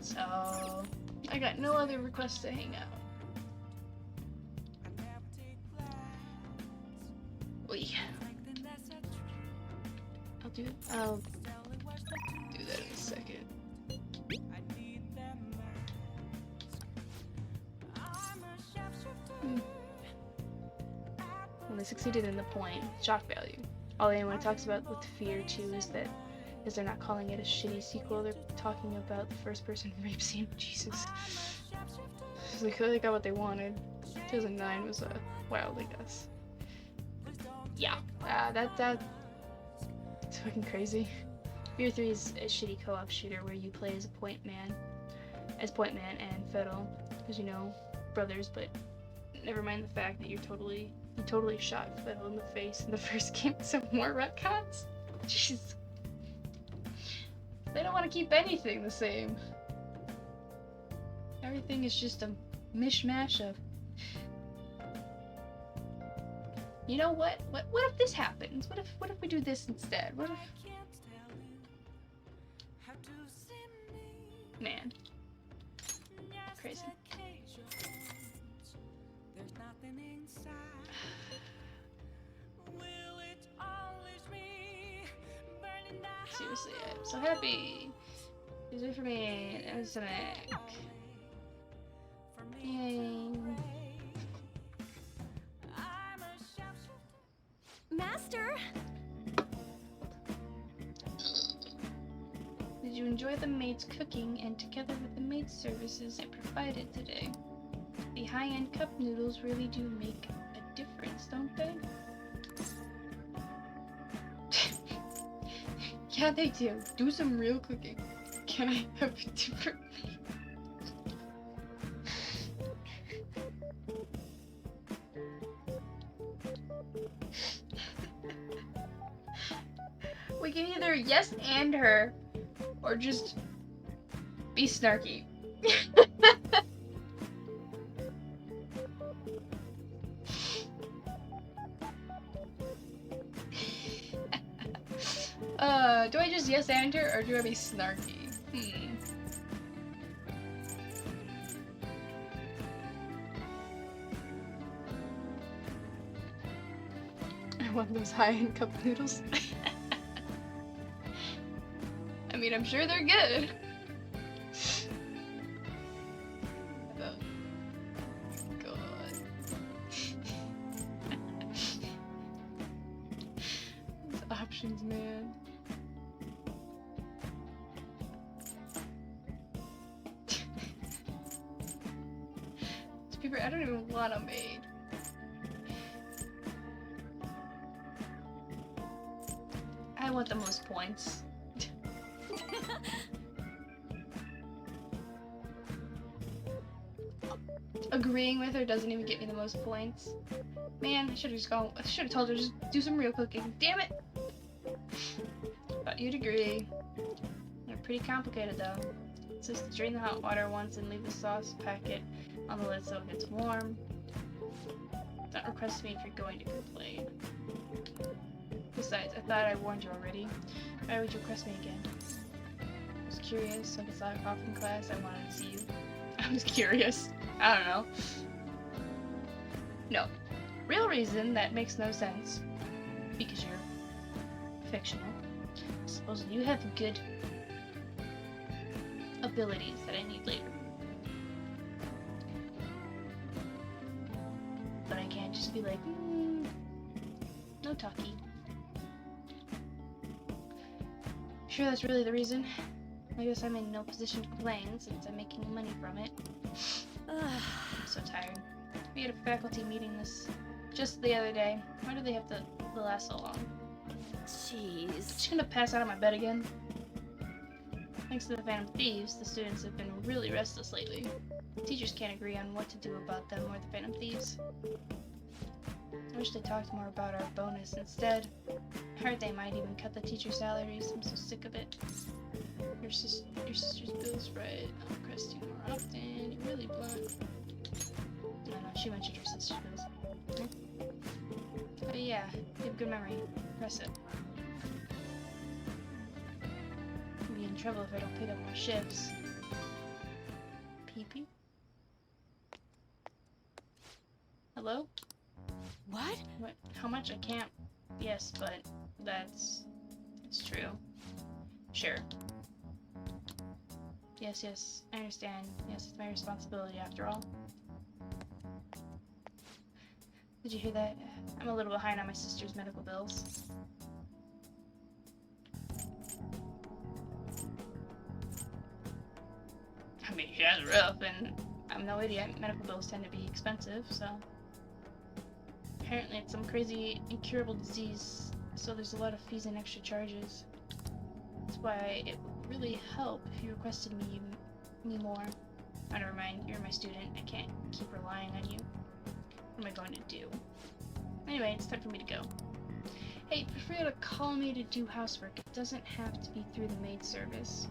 So, I got no other requests to hang out. Oi. I'll do that in a second. succeeded in the point, shock value. All anyone talks about with fear too is they're not calling it a shitty sequel. They're talking about the first-person rape scene. Jesus, they clearly got what they wanted. 2009 was wild, I guess. Yeah, that's fucking crazy. Fear 3 is a shitty co-op shooter where you play as Point Man and Fiddle, because you know, brothers. But never mind the fact that you totally shot Fiddle in the face in the first game. Some more retcons. Jeez, they don't want to keep anything the same. Everything is just a mishmash of. You know what? What if this happens? What if we do this instead? What if? Man. Crazy. Seriously, I'm so happy. He's waiting for me. It was Sonic. Yay. Master! Did you enjoy the maid's cooking and together with the maid services I provided today? The high-end cup noodles really do make a difference, don't they? Yeah, they do. Do some real cooking. Can I have a different maid? We can either yes and her, or just be snarky. Do I just yes and her, or do I be snarky? I want those high-end cup noodles. I mean, I'm sure they're good. Oh, God. These options, man. I don't even want a maid. I want the most points. Agreeing with her doesn't even get me the most points. Man, I should have told her just do some real cooking. Damn it! Thought you'd agree. They're pretty complicated though. It's just to drain the hot water once and leave the sauce packet on the lid so it gets warm. Don't request me if you're going to complain. Besides, I thought I warned you already. Why would you request me again? I was curious, like I saw it off in class, I wanted to see you. I was curious. I don't know. No. Real reason that makes no sense. Because you're fictional. Supposedly you have good abilities that I need later. But I can't just be like, no talkie. Sure, that's really the reason. I guess I'm in no position to complain since I'm making money from it. I'm so tired. We had a faculty meeting just the other day. Why do they have to last so long? Jeez. Just gonna pass out on my bed again. Thanks to the Phantom Thieves, the students have been really restless lately. Teachers can't agree on what to do about them or the Phantom Thieves. I wish they talked more about our bonus instead. I heard they might even cut the teachers' salaries. I'm so sick of it. Your sister's Bill's right. I'll request you more often. You're really blunt. No, she mentioned her sister's Bill's. But yeah, you have good memory. Press it. I'll be in trouble if I don't pick up more shifts. Pee-pee? Hello? What? What? How much? I can't. Yes, but it's true. Sure. Yes, I understand. Yes, it's my responsibility after all. Did you hear that? I'm a little behind on my sister's medical bills. I mean, she has it rough, and I'm no idiot. Medical bills tend to be expensive, so... Apparently it's some crazy incurable disease, so there's a lot of fees and extra charges. That's why it would really help if you requested me more. Oh, never mind, you're my student. I can't keep relying on you. What am I going to do? Anyway, it's time for me to go. Hey, feel free to call me to do housework. It doesn't have to be through the maid service.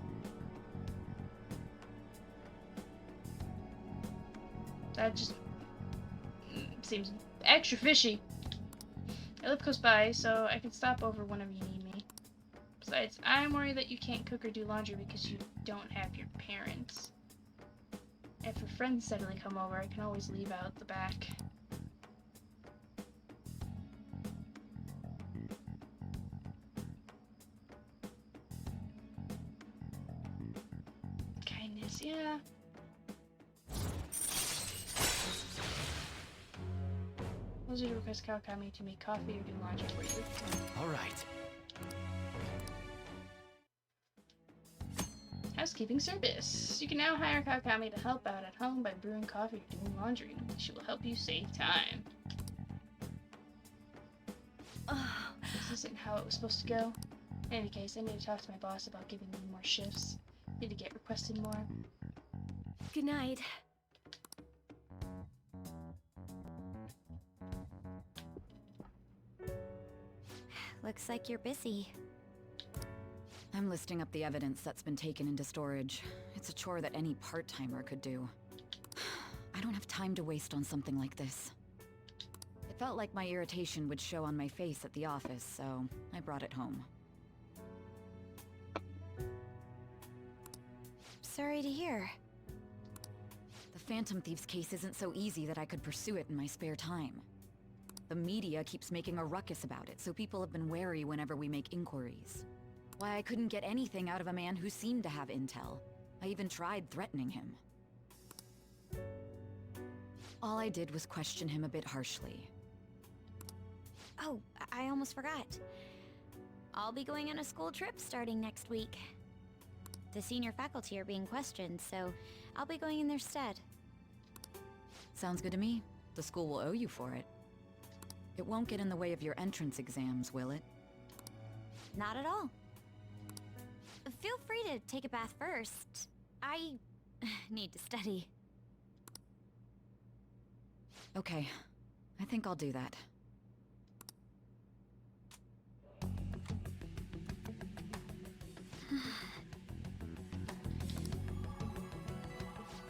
That just seems extra fishy. I live close by, so I can stop over whenever you need me. Besides, I'm worried that you can't cook or do laundry because you don't have your parents. If a friend suddenly come over, I can always leave out the back. Kindness, yeah. Those are to request Kawakami to make coffee or do laundry for you. All right. Housekeeping service. You can now hire Kawakami to help out at home by brewing coffee or doing laundry. She will help you save time. This isn't how it was supposed to go. In any case, I need to talk to my boss about giving me more shifts. Need to get requested more. Good night. Looks like you're busy. I'm listing up the evidence that's been taken into storage. It's a chore that any part-timer could do. I don't have time to waste on something like this. It felt like my irritation would show on my face at the office, so I brought it home. Sorry to hear. The Phantom Thieves case isn't so easy that I could pursue it in my spare time. The media keeps making a ruckus about it, so people have been wary whenever we make inquiries. Why I couldn't get anything out of a man who seemed to have intel. I even tried threatening him. All I did was question him a bit harshly. Oh, I almost forgot. I'll be going on a school trip starting next week. The senior faculty are being questioned, so I'll be going in their stead. Sounds good to me. The school will owe you for it. It won't get in the way of your entrance exams, will it? Not at all. Feel free to take a bath first. I need to study. Okay. I think I'll do that.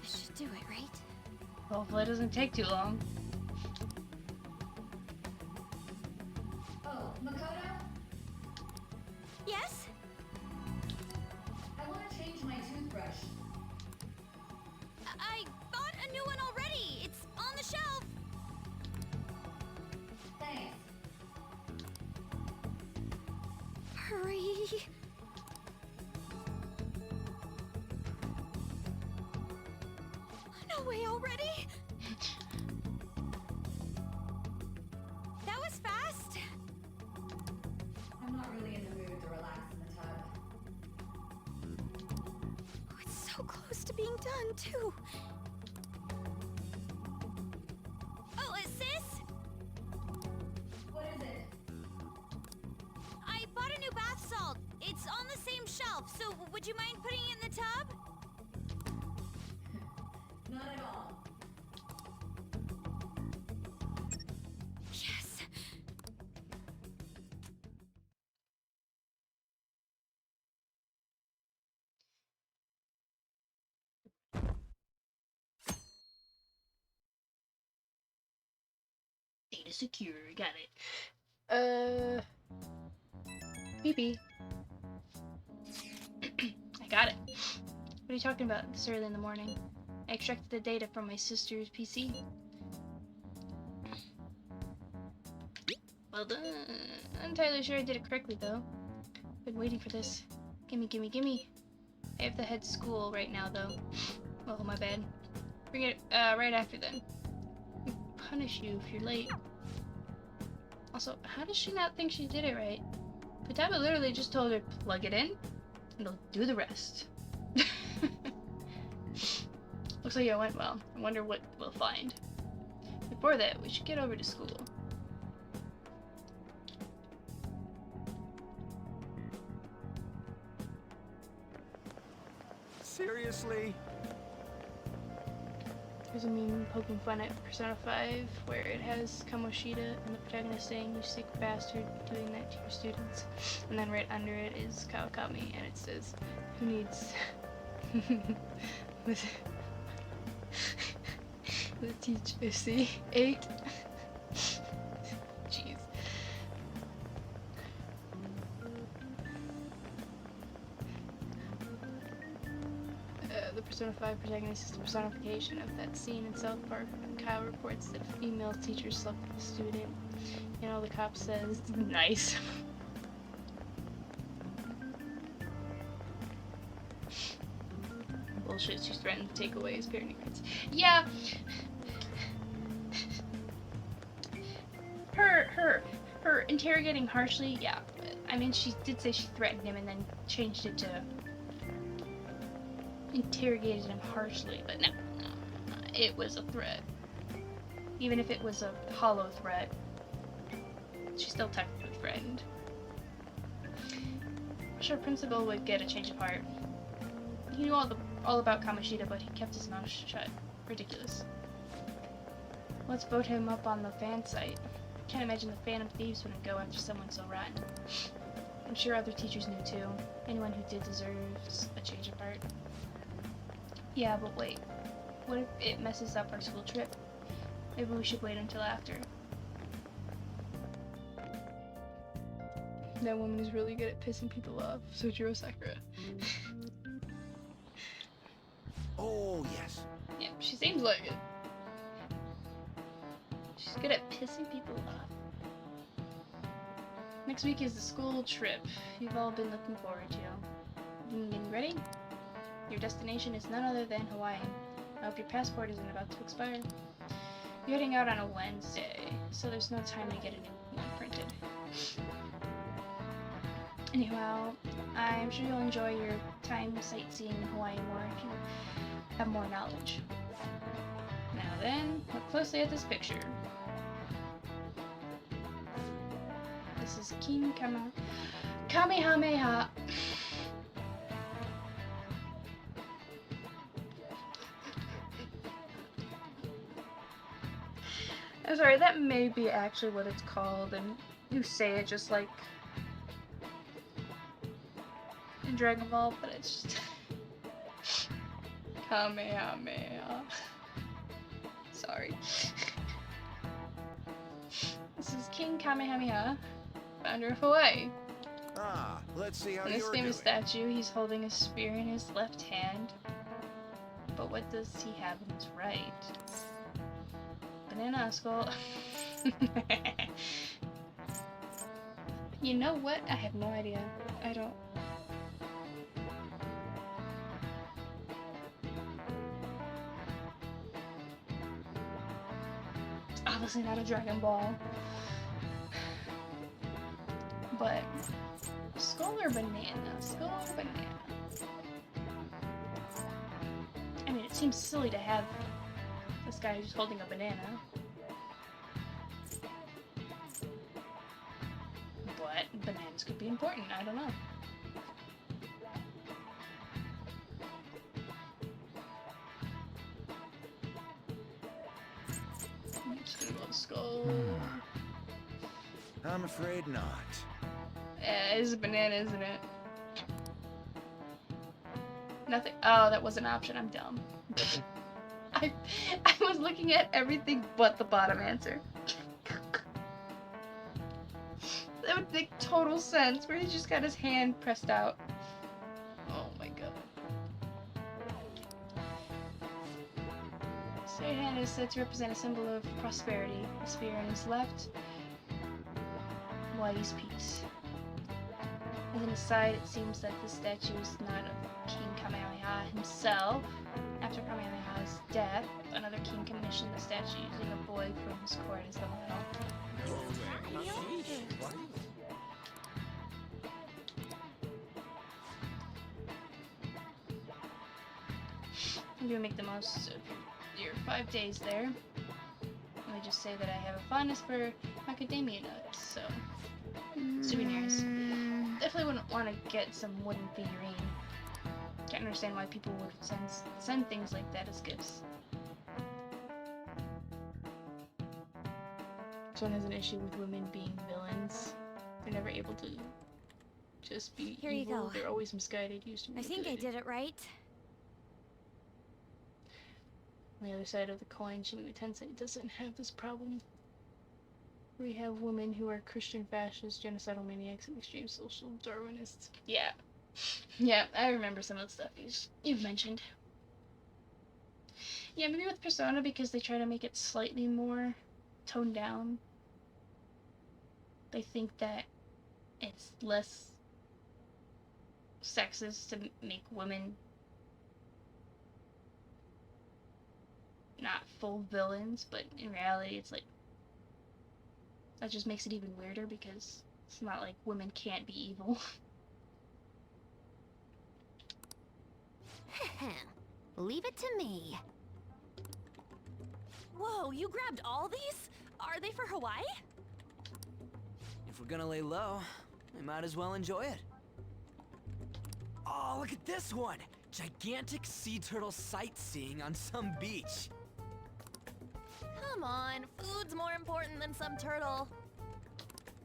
This should do it, right? Hopefully it doesn't take too long. Oh, Makoto? Yes? I want to change my toothbrush. I bought a new one already. It's on the shelf. Thanks. Hurry. No way already? That was fast. I'm not really in the mood to relax in the tub. Oh, it's so close to being done, too. Oh, sis? What is it? I bought a new bath salt. It's on the same shelf, so would you mind putting it in the tub? Not at all. Yes. Data secure, got it. BB. I got it. What are you talking about this early in the morning? I extracted the data from my sister's PC. Well done. I'm entirely sure I did it correctly, though. Been waiting for this. Gimme, gimme, gimme. I have to head to school right now, though. Oh, my bad. Bring it right after then. I'll punish you if you're late. Also, how does she not think she did it right? Futaba literally just told her, plug it in, and it'll do the rest. Looks like it went well. I wonder what we'll find. Before that, we should get over to school. Seriously? There's a meme poking fun at Persona 5 where it has Kamoshida and the protagonist saying, "You sick bastard, doing that to your students." And then right under it is Kawakami and it says, "Who needs the teacher? See? 8." Jeez. The Persona 5 protagonist is the personification of that scene in South Park when Kyle reports that a female teacher slept with a student. You know, the cop says, "Nice." Bullshit, she's threatened to take away his parenting rights. Yeah! Her interrogating harshly, yeah. I mean, she did say she threatened him and then changed it to interrogated him harshly, but no, it was a threat. Even if it was a hollow threat, she's still technically threatened. I'm sure Principal would get a change of heart. He knew all about Kamoshida, but he kept his mouth shut. Ridiculous. Let's vote him up on the fan site. Can't imagine the Phantom Thieves wouldn't go after someone so rotten. I'm sure other teachers knew too. Anyone who did deserves a change of heart. Yeah, but wait. What if it messes up our school trip? Maybe we should wait until after. That woman is really good at pissing people off. Sojiro Sakura. Oh, yes. Yeah, she seems like it. She's good at pissing people off. Next week is the school trip you've all been looking forward to. You getting ready? Your destination is none other than Hawaii. I hope your passport isn't about to expire. You're heading out on a Wednesday, so there's no time to get a new one printed. Anyhow, I'm sure you'll enjoy your time sightseeing in Hawaii more if you have more knowledge. Now then, look closely at this picture. This is King Kamehameha. I'm sorry, that may be actually what it's called, and you say it just like in Dragon Ball, but it's just Kamehameha. Sorry. This is King Kamehameha, founder of Hawaii. Ah, let's see how In this you're famous doing. statue, he's holding a spear in his left hand. But what does he have in his right? Banana skull. You know what? I have no idea. I don't. Obviously not a Dragon Ball. But skull or banana? Skull or banana? I mean, it seems silly to have this guy who's holding a banana. But bananas could be important, I don't know. I'm just gonna go skull. I'm afraid not. It is a banana, isn't it? Nothing. Oh, that was an option. I'm dumb. I was looking at everything but the bottom answer. That would make total sense, where he just got his hand pressed out. Oh my god. His right hand is said to represent a symbol of prosperity. The spear in his left, Hawaii's peace. As an aside, it seems that the statue is not of King Kamehameha himself. So probably on his death, another king commissioned the statue using a boy from his court as the model. I'm gonna make the most of your 5 days there. Let me just say that I have a fondness for macadamia nuts, so souvenirs. Definitely wouldn't want to get some wooden figurine. Can't understand why people would send things like that as gifts. Someone has an issue with women being villains. They're never able to just be Here evil. you go. They're always misguided. Used to be I think I did it right. On the other side of the coin, Shinigami Tensei doesn't have this problem. We have women who are Christian fascists, genocidal maniacs, and extreme social Darwinists. Yeah. Yeah, I remember some of the stuff you've mentioned. Yeah, maybe with Persona because they try to make it slightly more toned down. They think that it's less sexist to make women not full villains, but in reality it's like that just makes it even weirder because it's not like women can't be evil. Leave it to me. Whoa, you grabbed all these? Are they for Hawaii? If we're gonna lay low, we might as well enjoy it. Oh, look at this one! Gigantic sea turtle sightseeing on some beach. Come on, food's more important than some turtle.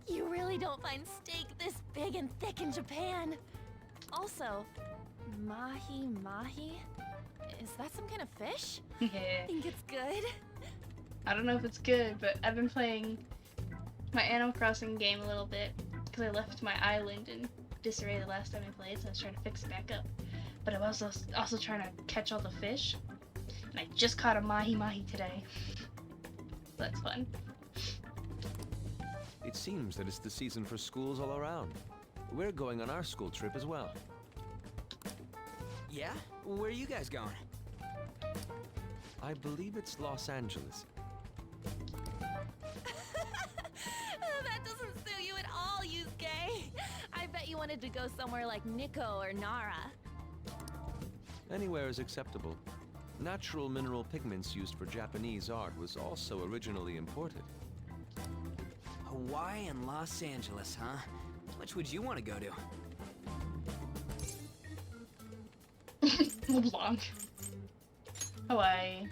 You really don't find steak this big and thick in Japan. Also, mahi? Is that some kind of fish? Yeah. Think it's good? I don't know if it's good, but I've been playing my Animal Crossing game a little bit because I left my island in disarray the last time I played, so I was trying to fix it back up. But I was also trying to catch all the fish, and I just caught a mahi today. So that's fun. It seems that it's the season for schools all around. We're going on our school trip as well. Yeah? Where are you guys going? I believe it's Los Angeles. That doesn't suit you at all, Yusuke. I bet you wanted to go somewhere like Nikko or Nara. Anywhere is acceptable. Natural mineral pigments used for Japanese art was also originally imported. Hawaii and Los Angeles, huh? Which would you want to go to? LeBlanc. Hawaii.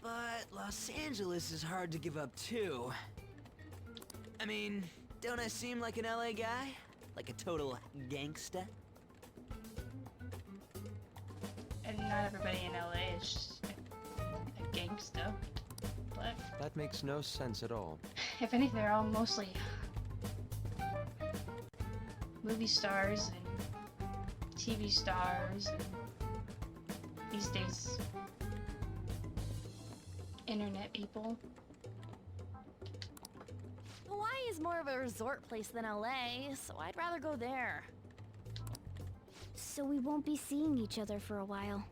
But Los Angeles is hard to give up too. I mean, don't I seem like an LA guy? Like a total gangsta? And not everybody in LA is just a gangsta. But That makes no sense at all. if anything, they're all mostly movie stars and TV stars and these days internet people. Hawaii is more of a resort place than LA, so I'd rather go there. So we won't be seeing each other for a while.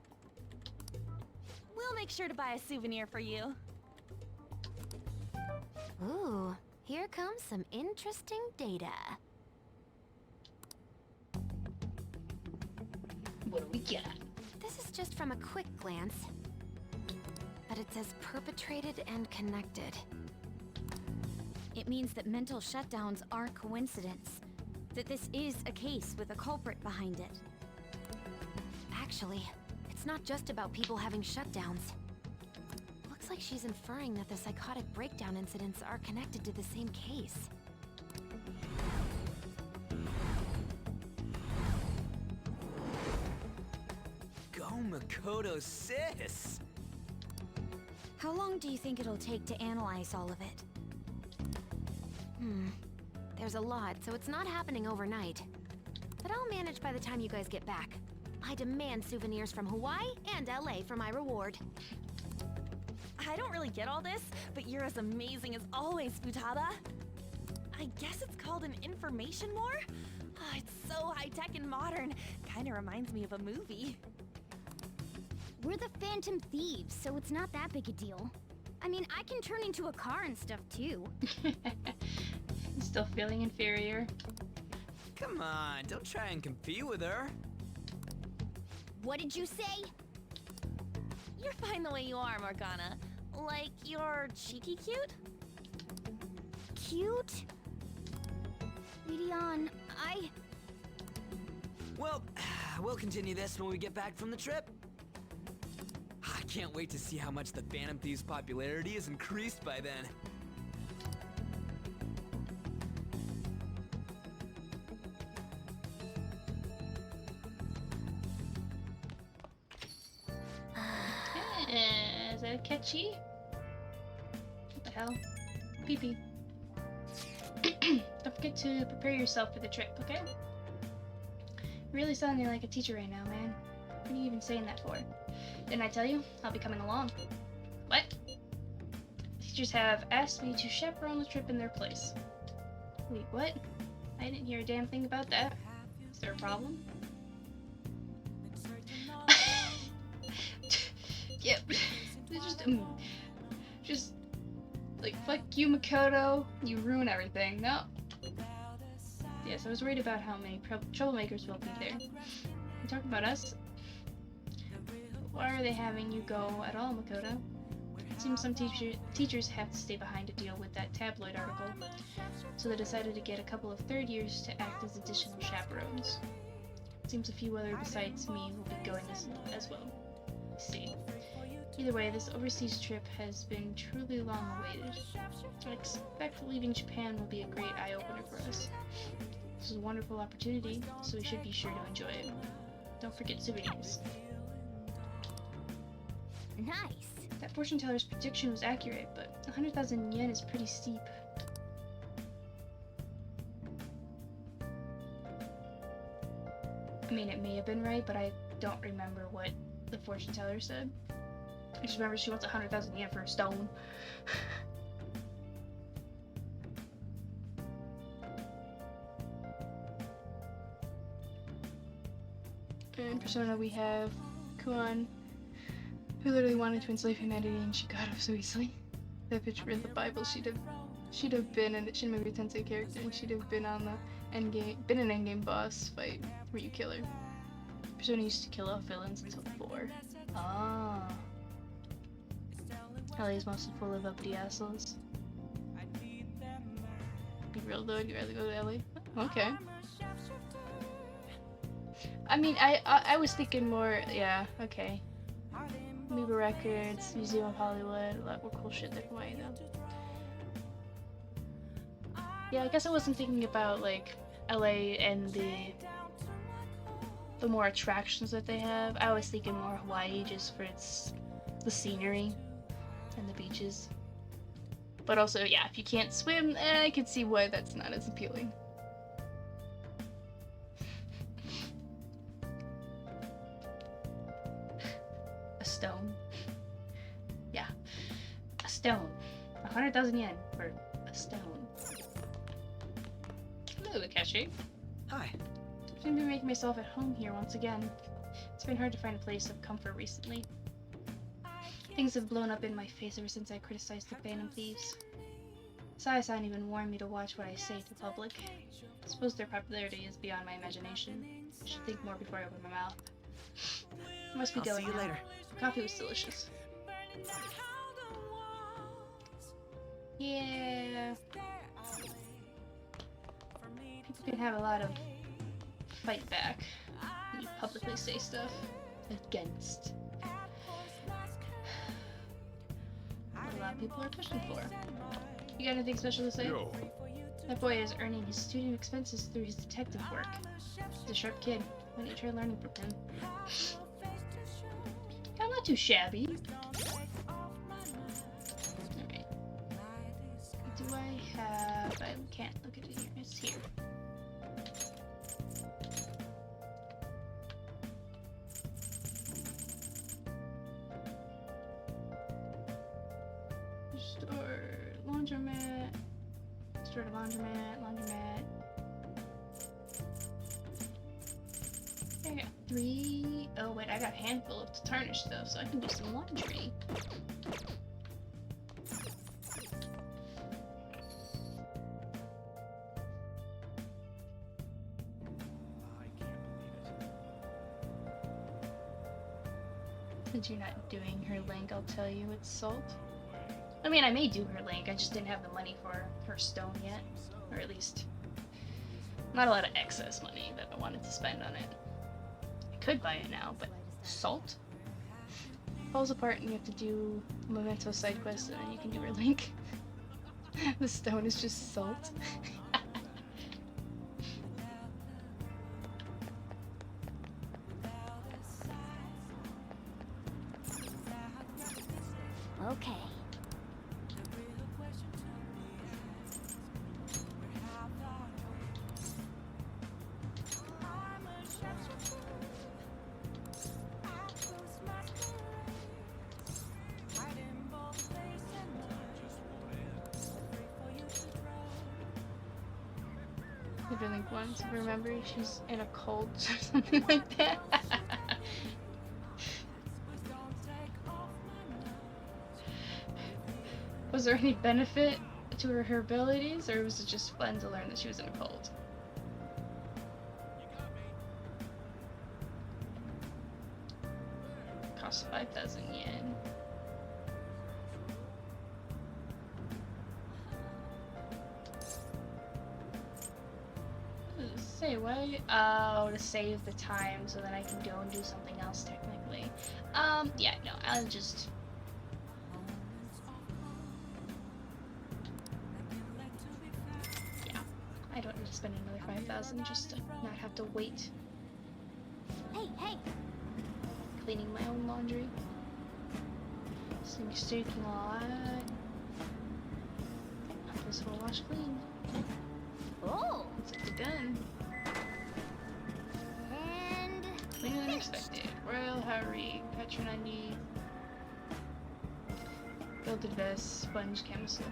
We'll make sure to buy a souvenir for you. Ooh, here comes some interesting data. What do we got? This is just from a quick glance. But it says perpetrated and connected. It means that mental shutdowns aren't coincidence. That this is a case with a culprit behind it. Actually, it's not just about people having shutdowns. Looks like she's inferring that the psychotic breakdown incidents are connected to the same case. Go Makoto, sis! How long do you think it'll take to analyze all of it? There's a lot, so it's not happening overnight. But I'll manage by the time you guys get back. I demand souvenirs from Hawaii and LA for my reward. I don't really get all this, but you're as amazing as always, Futada. I guess it's called an information war? Oh, it's so high-tech and modern. Kinda reminds me of a movie. We're the Phantom Thieves, so it's not that big a deal. I mean, I can turn into a car and stuff too. Still feeling inferior. Come on, don't try and compete with her. What did you say? You're fine the way you are, Morgana. Like, you're cheeky cute? Cute? Leon, Well, we'll continue this when we get back from the trip. I can't wait to see how much the Phantom Thieves' popularity is increased by then. Is that catchy? What the hell? Pee-pee. Don't forget to prepare yourself for the trip, okay? You're really sounding like a teacher right now, man. What are you even saying that for? Didn't I tell you? I'll be coming along. What? Teachers have asked me to chaperone the trip in their place. Wait, what? I didn't hear a damn thing about that. Is there a problem? Yep. Just like, fuck you, Makoto. You ruin everything. No. Yes, I was worried about how many troublemakers will be there. You talking about us? Why are they having you go at all, Makoto? It seems some teachers have to stay behind to deal with that tabloid article, so they decided to get a couple of third years to act as additional chaperones. It seems a few other besides me will be going as well. Let's see. Either way, this overseas trip has been truly long-awaited. I expect leaving Japan will be a great eye-opener for us. This is a wonderful opportunity, so we should be sure to enjoy it. Don't forget souvenirs. nice. That fortune teller's prediction was accurate, but 100,000 yen is pretty steep. I mean, it may have been right, but I don't remember what the fortune teller said. I just remember she wants 100,000 yen for a stone. In Persona we have Kuan, who literally wanted to enslave humanity and she got off so easily. That bitch read the Bible. She'd have been a Shin Megami Tensei character, and she'd have been on the been an endgame boss fight where you kill her. Persona used to kill off villains until 4. Ah. LA is mostly full of uppity assholes. Be real though, you'd rather go to LA? Okay. I mean, I was thinking more, yeah, okay. Amoeba Records, Museum of Hollywood, a lot more cool shit there in Hawaii though. Yeah, I guess I wasn't thinking about like LA and the more attractions that they have. I was thinking more Hawaii just for the scenery and the beaches. But also, yeah, if you can't swim, I can see why that's not as appealing. A stone. Yeah, a stone. 100,000 yen for a stone. Hello, Akechi. Hi. I seem to be making myself at home here once again. It's been hard to find a place of comfort recently. Things have blown up in my face ever since I criticized the Phantom Thieves. Sai-san even warned me to watch what I say to the public. I suppose their popularity is beyond my imagination. I should think more before I open my mouth. I must be I'll going see you now. later. The coffee was delicious. Yeah. People can have a lot of fight back when you publicly say stuff against what a lot of people are pushing for. You got anything special to say? Yo. That boy is earning his student expenses through his detective work. He's a sharp kid. Why don't you try learning from him? I'm not too shabby. Alright. Do I have... I can't look at it here. It's here. Store laundromat. Store to laundromat. I got 3. Oh wait, I got a handful of tarnished though, so I can do some laundry. Since you're not doing her link, I'll tell you it's salt. I mean, I may do her link, I just didn't have the money for her stone yet. Or at least, not a lot of excess money that I wanted to spend on it. I could buy it now, but salt? Falls apart and you have to do a memento side quest and then you can do her link. The stone is just salt. Okay. If I link once, remember she's in a cult or something like that. Was there any benefit to her abilities, or was it just fun to learn that she was in a cult? Cost 5,000 yen. Say what? Oh, to save the time so that I can go and do something else technically. Yeah, no, I'll just... Yeah, I don't need to spend another 5,000 just to not have to wait. Hey, hey! Cleaning my own laundry. Sink staking a lot. This will wash clean. Oh! It's up to done. And... Cleaner than expected. Royal Harry, Patron Undy. Builded vest, sponge camisole.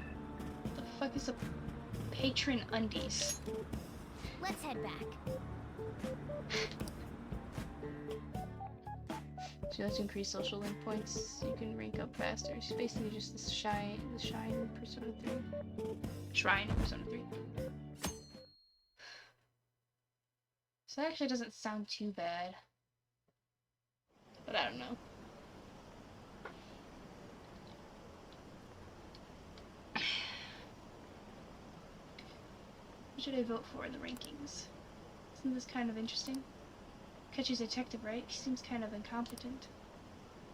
What the fuck is a patron undies? Let's head back. So let's increase social link points. You can rank up faster. It's basically just the shrine in Persona 3. Shrine in Persona 3. So that actually doesn't sound too bad. But I don't know. Who should I vote for in the rankings? Isn't this kind of interesting? Ketchy's a detective, right? He seems kind of incompetent.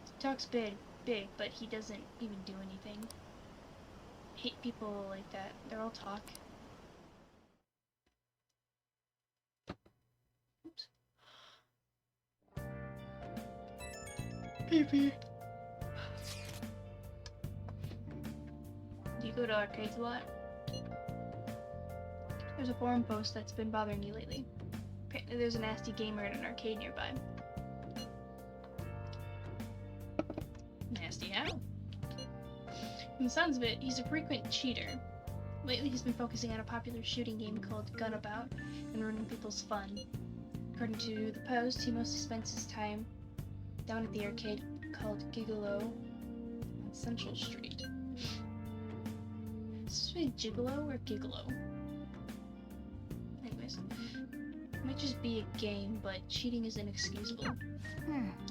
He talks big, but he doesn't even do anything. I hate people like that. They're all talk. Oops. Pee-pee. Do you go to arcades a lot? There's a forum post that's been bothering me lately. Apparently there's a nasty gamer at an arcade nearby. Nasty how? From the sounds of it, he's a frequent cheater. Lately he's been focusing on a popular shooting game called Gunabout and ruining people's fun. According to the post, he mostly spends his time down at the arcade called Gigolo on Central Street. Is this really Gigolo or Gigolo? Anyways, it might just be a game, but cheating is inexcusable.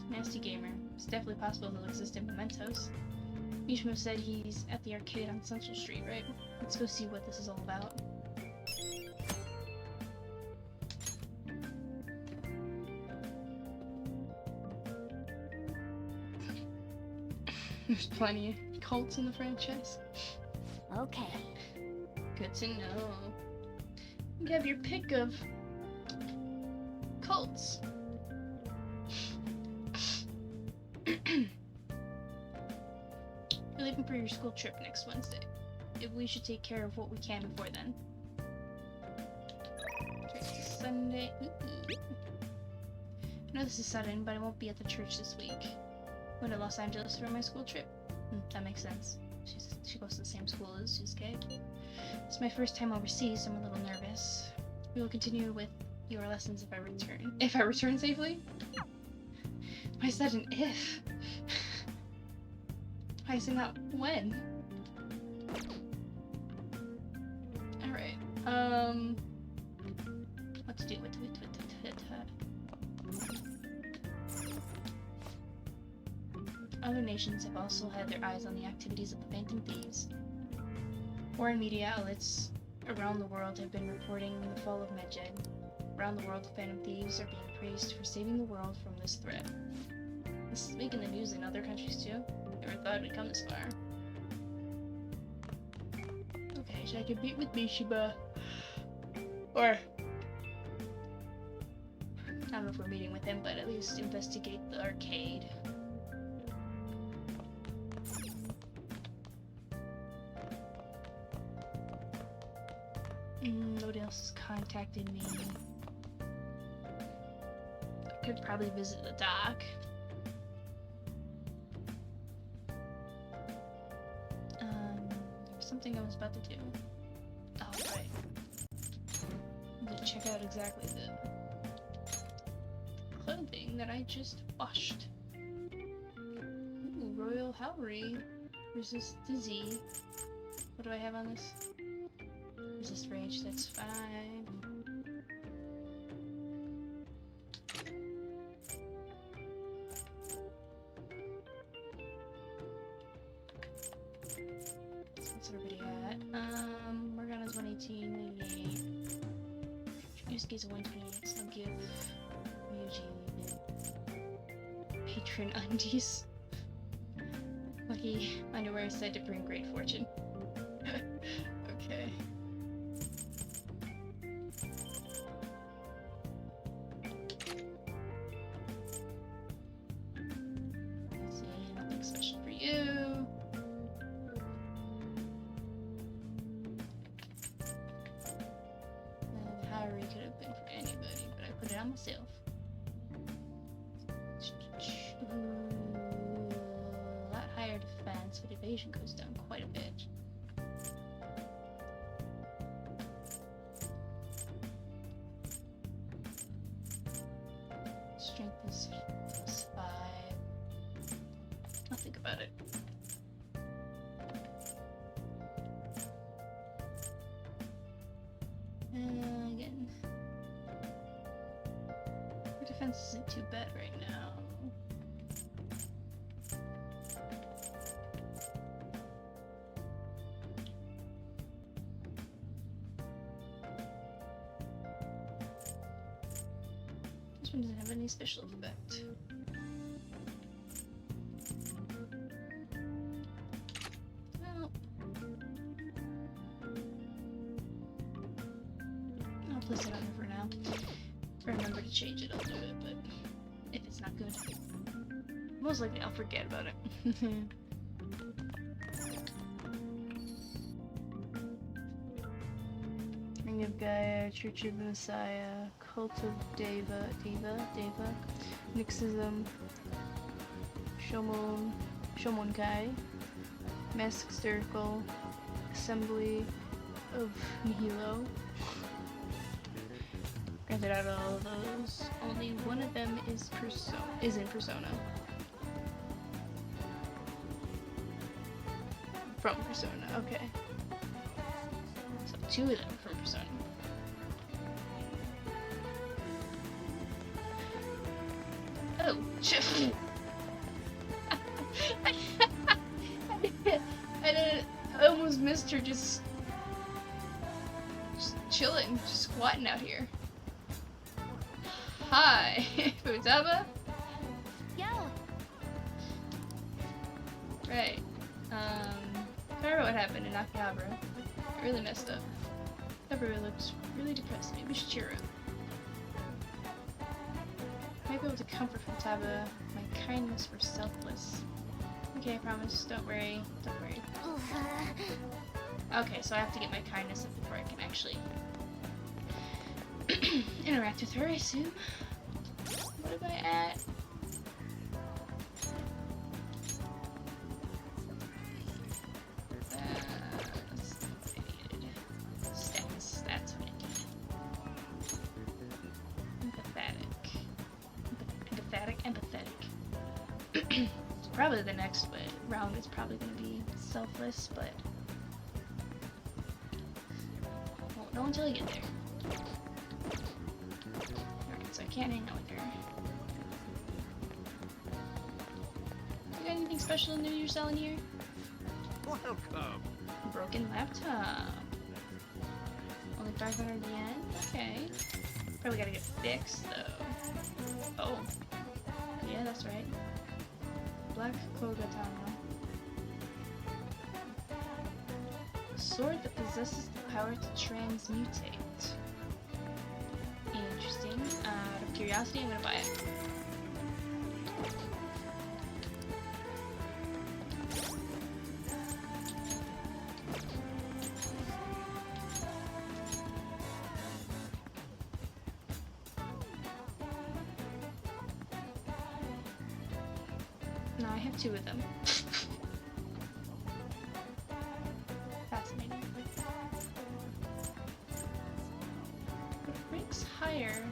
Nasty gamer. It's definitely possible he'll exist in Mementos. Mishimo said he's at the arcade on Central Street, right? Let's go see what this is all about. There's plenty of cults in the franchise. Okay. Good to know. You have your pick of cults. You're leaving for your school trip next Wednesday. If we should take care of what we can before then. It's Sunday. I know this is sudden, but I won't be at the church this week. Going to Los Angeles for my school trip. That makes sense. She goes to the same school as Suzuki. It's my first time overseas, so I'm a little nervous. We will continue with your lessons if I return. If I return safely? I said an if. I said not when. Alright, what to do, Other nations have also had their eyes on the activities of the Phantom Thieves. Foreign media outlets around the world have been reporting the fall of Medjed. Around the world, the Phantom Thieves are being praised for saving the world from this threat. This is making the news in other countries too. Never thought we'd come this far. Okay, should I compete with Mishiba? Or... I don't know if we're meeting with him, but at least investigate the arcade. Nobody else has contacted me. I could probably visit the dock. There's something I was about to do. Oh, right. I'm gonna check out exactly the clothing that I just washed. Ooh, Royal Howry. Resist disease. What do I have on this? Resist rage, that's fine. What's everybody at? Morgana's 118, 88. Yusuke's a 128, so I'll give Ryuji patron undies. Lucky underwear is said to bring great fortune. Okay. Let's see, nothing special for you. And Harry could have been for anybody, but I put it on myself. A lot higher defense, but evasion goes down quite a bit. Strength is +5. I'll think about it. Again, her defense isn't too bad right now. This one doesn't have any special effect. Well, I'll place it on her for now. If I remember to change it, I'll do it, but if it's not good, most likely I'll forget about it. Ring of Gaia, Church of the Messiah, Cult of Deva, Nixism, Shomonkai, Mask Circle, Assembly of Nihilo. Granted, out of all of those, only one of them is in Persona. From Persona, okay. So 2 of them from Persona. Oh, shit. I almost missed her just chilling, just squatting out here. Hi, Futaba? Yo! Right. Sorry about what happened in Akihabara. I really messed up. Everyone looks really depressed. Maybe we should cheer up. Might be able to comfort Futaba. My kindness were selfless. Okay, I promise. Don't worry. Don't worry. Okay, so I have to get my kindness up before I can actually interact with her, I assume. What am I at? That's what I needed. Empathetic. Empathetic. Probably the next round is probably going to be selfless, but won't know until you get there. Alright, so I can't hang out with her. You got anything special new you're selling here? Welcome. Broken laptop. Only 500 yen? Okay. Probably gotta get fixed though. Oh. Yeah, that's right. Black Kogatama. Sword that possesses the power to transmutate. Interesting. Out of curiosity, I'm gonna buy it. No, I have 2 of them. Fascinating. What ranks higher?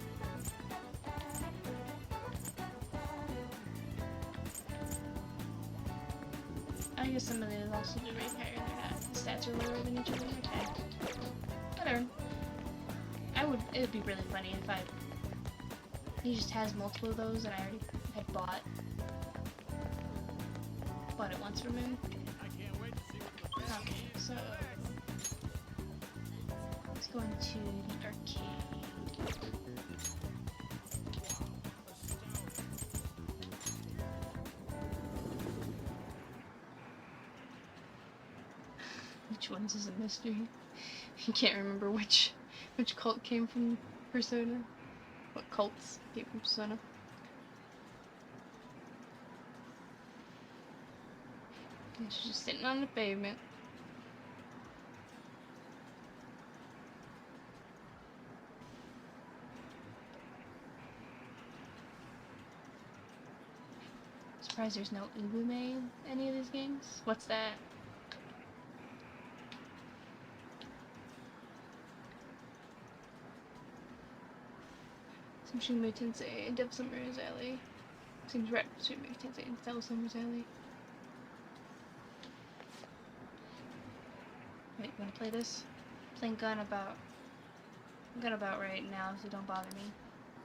I guess some of these also do rank higher. They're not. The stats are lower than each other. Okay. Whatever. It would be really funny if he just has multiple of those and I already had bought it once from him. Okay, so let's go into the arcade. Which ones is a mystery? You can't remember which cult came from Persona. What cults came from Persona? She's just sitting on the pavement. Surprised there's no Ubume in any of these games. What's that? Some Shinmei Tensei and Devil Summer's Alley. Seems right. Shinmei Tensei and Devil Summer's Alley. Wait, you wanna play this? Playing gun about right now, so don't bother me.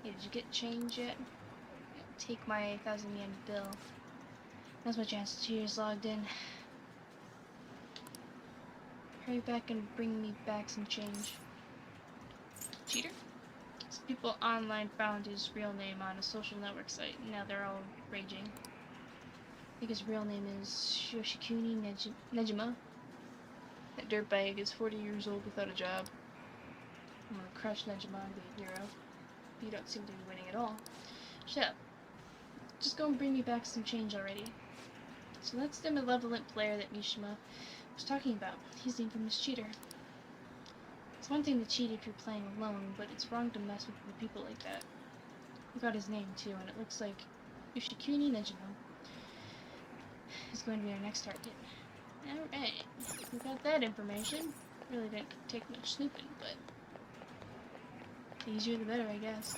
Hey, did you get change yet? Take my 1,000 yen bill. That's my chance to cheers logged in. Hurry back and bring me back some change. Cheater? Some people online found his real name on a social network site, and now they're all raging. I think his real name is Yoshikuni Nejima. That dirtbag is 40 years old without a job. I'm gonna crush Nejima and be a hero. You don't seem to be winning at all. Shut up. Just go and bring me back some change already. So that's the malevolent player that Mishima was talking about. He's the infamous cheater. It's one thing to cheat if you're playing alone, but it's wrong to mess with people like that. We got his name too, and it looks like Yoshikuni Nejima is going to be our next target. Alright, we got that information. Really didn't take much snooping, but the easier the better, I guess.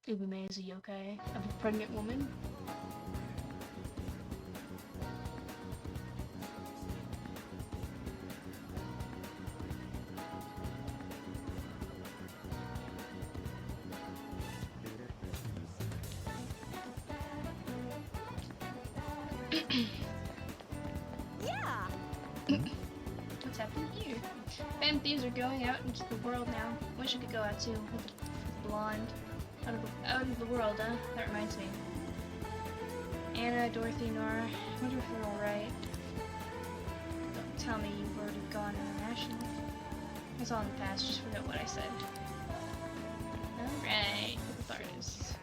Ubume is a yokai of a pregnant woman. Yeah! What's happening here? Fan thieves are going out into the world now. Wish I could go out too with a blonde. Out of the world, huh? That reminds me. Anna, Dorothy, Nora. I wonder if they're alright. Don't tell me you've already gone international. It's all in the past, just forget what I said. Alright, artists.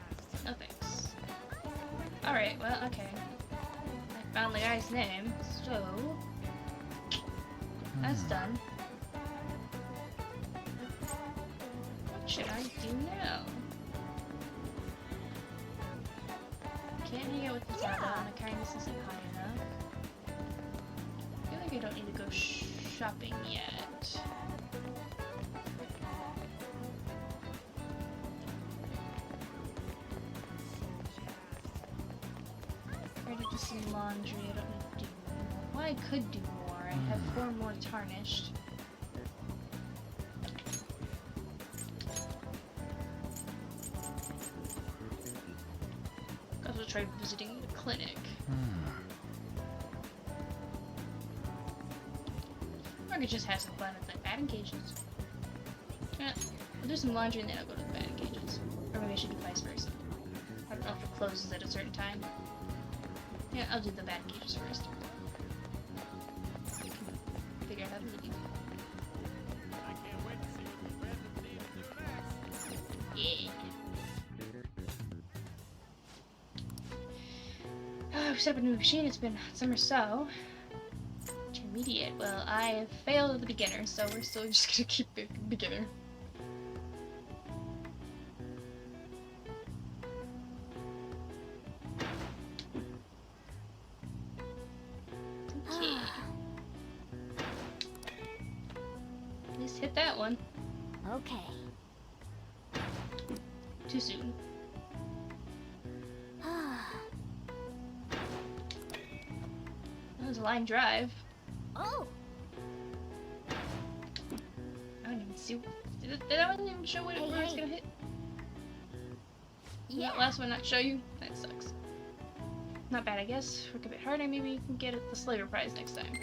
No thanks. Alright, well, okay. I found the guy's name, so that's done. What should I do now? Can't hang out with the Zaba, my kindness isn't high enough. I feel like I don't need to go shopping yet. some laundry. I don't need to do more. Well, I could do more. I have 4 more tarnished. Could also try visiting the clinic. Or I could just have some fun with the batting cages. Yeah, I'll do some laundry and then I'll go to the batting cages. Or maybe I should do vice versa. I don't know if it closes at a certain time. Yeah, I'll do the batting cages first. Figure out how to leave. I can't wait to see what the present team do next. Yeah. We set up a new machine. It's been summer so. Intermediate. Well, I failed at the beginner, so we're still just gonna keep it beginner. Okay. At least hit that one. Okay. Too soon. That was a line drive. Oh! I don't even see. That wasn't even show where it's gonna hit. Yeah. That last one not show you? That sucks. Not bad, I guess. Work a bit harder, maybe you can get the Slater prize next time.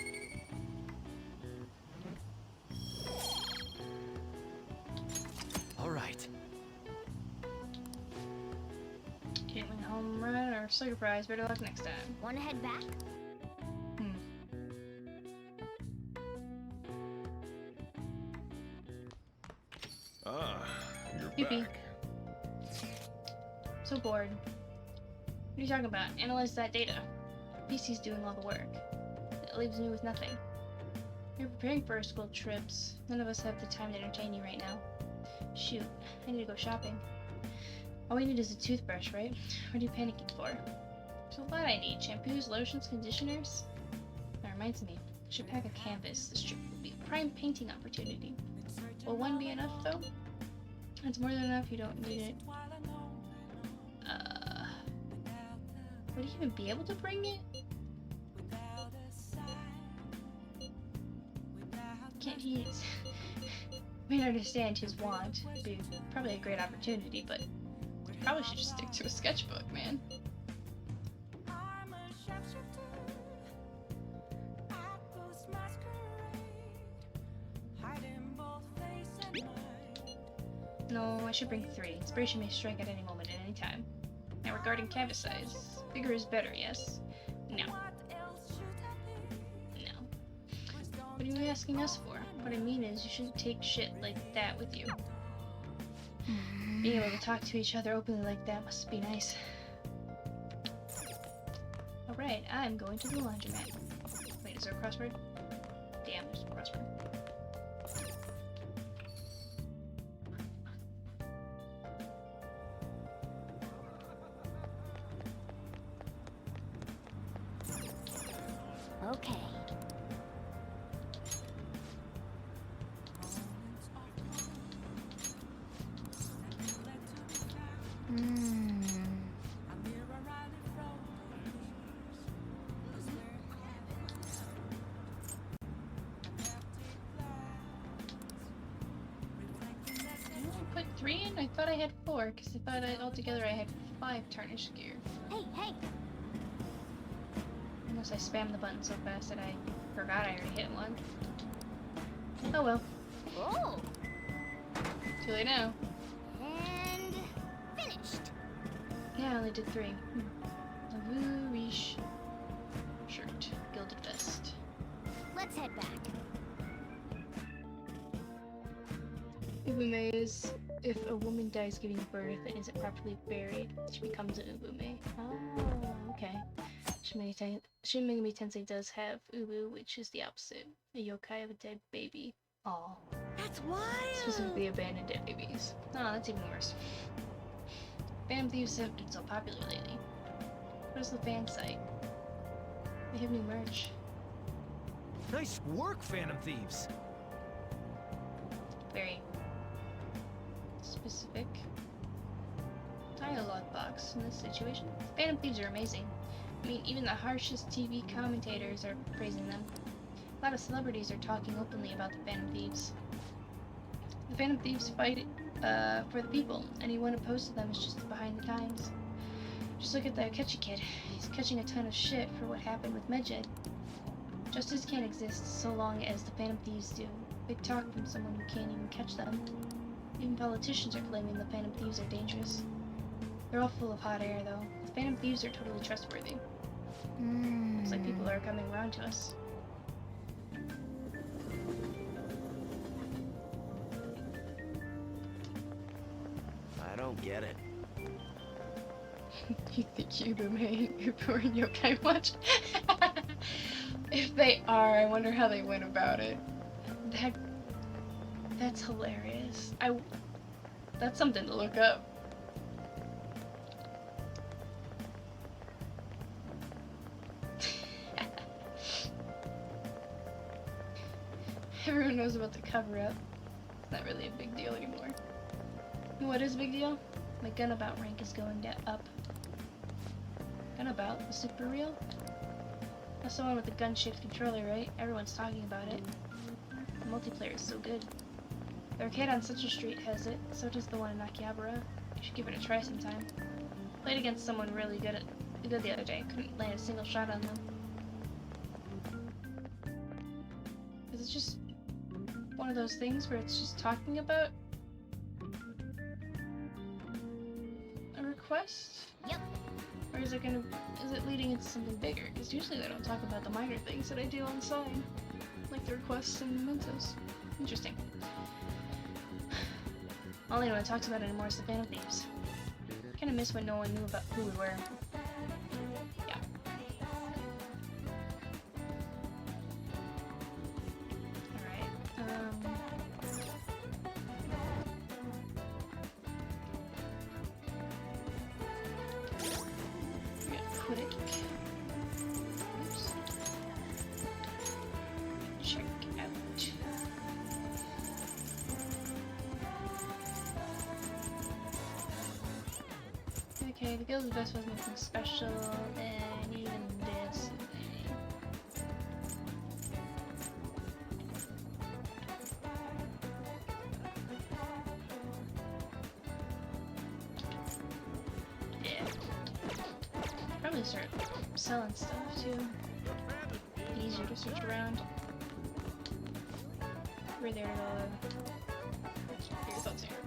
Alright. Can't win the home run or Slater prize. Better luck next time. Wanna head back? Ah, you're Yippee. back. So bored. What are you talking about? Analyze that data. PC's doing all the work. That leaves me with nothing. You're preparing for our school trips. None of us have the time to entertain you right now. Shoot, I need to go shopping. All we need is a toothbrush, right? What are you panicking for? There's a lot I need. Shampoos, lotions, conditioners. That reminds me. I should pack a canvas. This trip will be a prime painting opportunity. Will one be enough, though? That's more than enough. You don't need it. Would he even be able to bring it? Can't he? I mean, I understand his want. It'd be probably a great opportunity, but probably should just stick to a sketchbook, man. No, I should bring 3. Inspiration may strike at any moment, at any time. Now, regarding canvas size, bigger is better, yes? No. No. What are you asking us for? What I mean is, you shouldn't take shit like that with you. Being able to talk to each other openly like that must be nice. Alright, I'm going to the laundromat. Wait, is there a crossword? Damn, there's a crossword. Okay. Put 3 in? I thought I had 4, because I thought altogether I had 5 tarnished gear. Hey, hey! Unless I spammed the button so fast that I forgot I already hit one. Oh well. Oh! Too late now. And finished. Yeah, I only did 3. Lavu, Riche, shirt, gilded vest. Let's head back. Ubume is if a woman dies giving birth and isn't properly buried, she becomes an Ubume. Oh, okay. Shin Megami Tensei does have Ubu, which is the opposite. A yokai of a dead baby. Aw. That's wild! Specifically abandoned dead babies. Oh, that's even worse. Phantom Thieves haven't been so popular lately. What is the fan site? They have new merch. Nice work, Phantom Thieves! Very specific dialogue box in this situation. Phantom Thieves are amazing. I mean, even the harshest TV commentators are praising them. A lot of celebrities are talking openly about the Phantom Thieves. The Phantom Thieves fight for the people. Anyone opposed to them is just behind the times. Just look at the Catchy Kid. He's catching a ton of shit for what happened with Medjed. Justice can't exist so long as the Phantom Thieves do. Big talk from someone who can't even catch them. Even politicians are claiming the Phantom Thieves are dangerous. They're all full of hot air, though. The Phantom Thieves are totally trustworthy. Looks like people are coming around to us. I don't get it. You think you're the main Uber and Yokai Watch? If they are, I wonder how they went about it. That's hilarious. That's something to look up. Everyone knows about the cover-up. It's not really a big deal anymore. What is a big deal? My Gunabout rank is going up. Gunabout? The super real? That's the one with the gun-shaped controller, right? Everyone's talking about it. The multiplayer is so good. The arcade on Central Street has it, so does the one in Akihabara. You should give it a try sometime. Played against someone really good the other day. Couldn't land a single shot on them. Is it just one of those things where it's just talking about a request? Yep. Or is it leading into something bigger? Because usually they don't talk about the minor things that I do on the side. Like the requests and mementos. Interesting. All anyone talks about anymore is the Phantom Thieves. Kinda miss when no one knew about who we were. Yeah. Alright, we got Quidditch. Oops. Check out. Okay, the Guild of Best was nothing special, and even this. Yeah. Probably start selling stuff too. Easier to switch around. We're there to your thoughts here.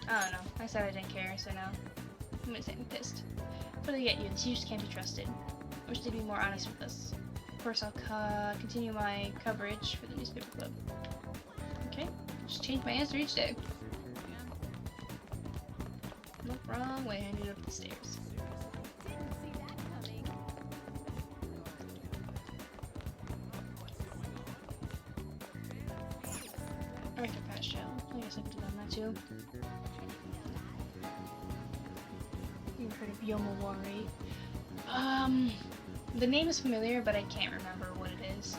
I don't know. I said I didn't care, so now I'm gonna say I'm pissed. What do they get you? These just can't be trusted. I wish they'd be more honest with us. Of course, I'll continue my coverage for the newspaper club. Okay, just change my answer each day. Nope, wrong way. I need up the stairs. Alright, I passed shell. I guess I could have done that too. You've heard of Yomawari. The name is familiar, but I can't remember what it is.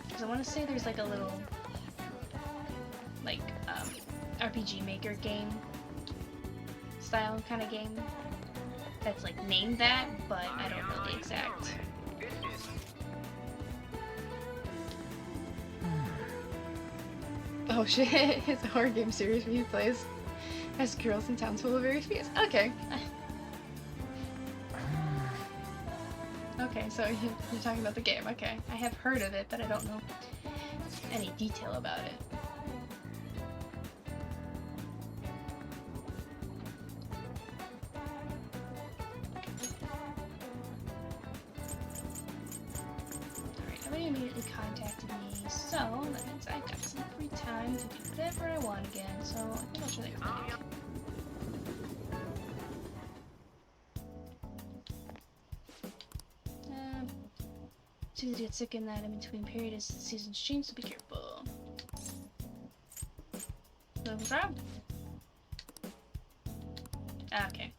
Because I want to say there's like a little, like, RPG Maker game style kind of game that's like named that, but I don't know the exact. Oh shit, it's a horror game series where he plays as girls in towns full of various fears. Okay. Okay, so you're talking about the game. Okay. I have heard of it, but I don't know any detail about it. Alright, nobody immediately contacted me, so that means I've got some free time to do whatever I want again, so I think I'll try that. It's easy to get sick in that in-between period as the seasons change, so be careful. What's wrong? Ah, okay.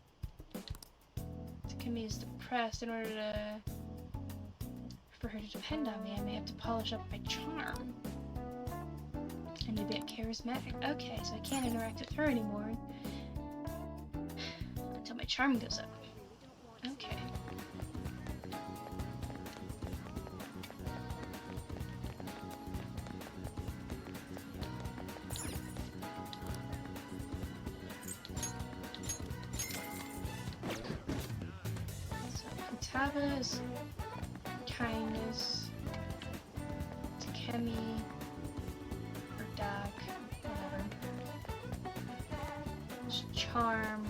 Takemi is depressed. In order for her to depend on me, I may have to polish up my charm. charismatic. Okay, so I can't interact with her anymore until my charm goes up. Okay. So Futaba kindness, Takemi, or Doc, whatever. Charm.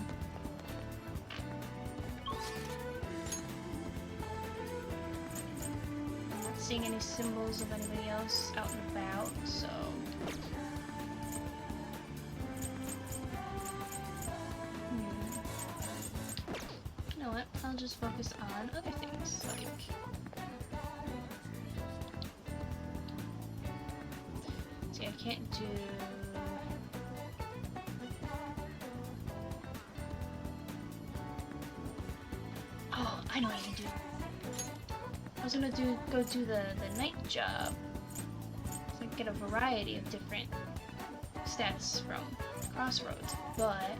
I'm not seeing any symbols of anybody else out and about, so. You know what? I'll just focus on other things, like. See, I can't do. Oh, I know what I can do. I was gonna go do the night job. So I can get a variety of different stats from Crossroads. But I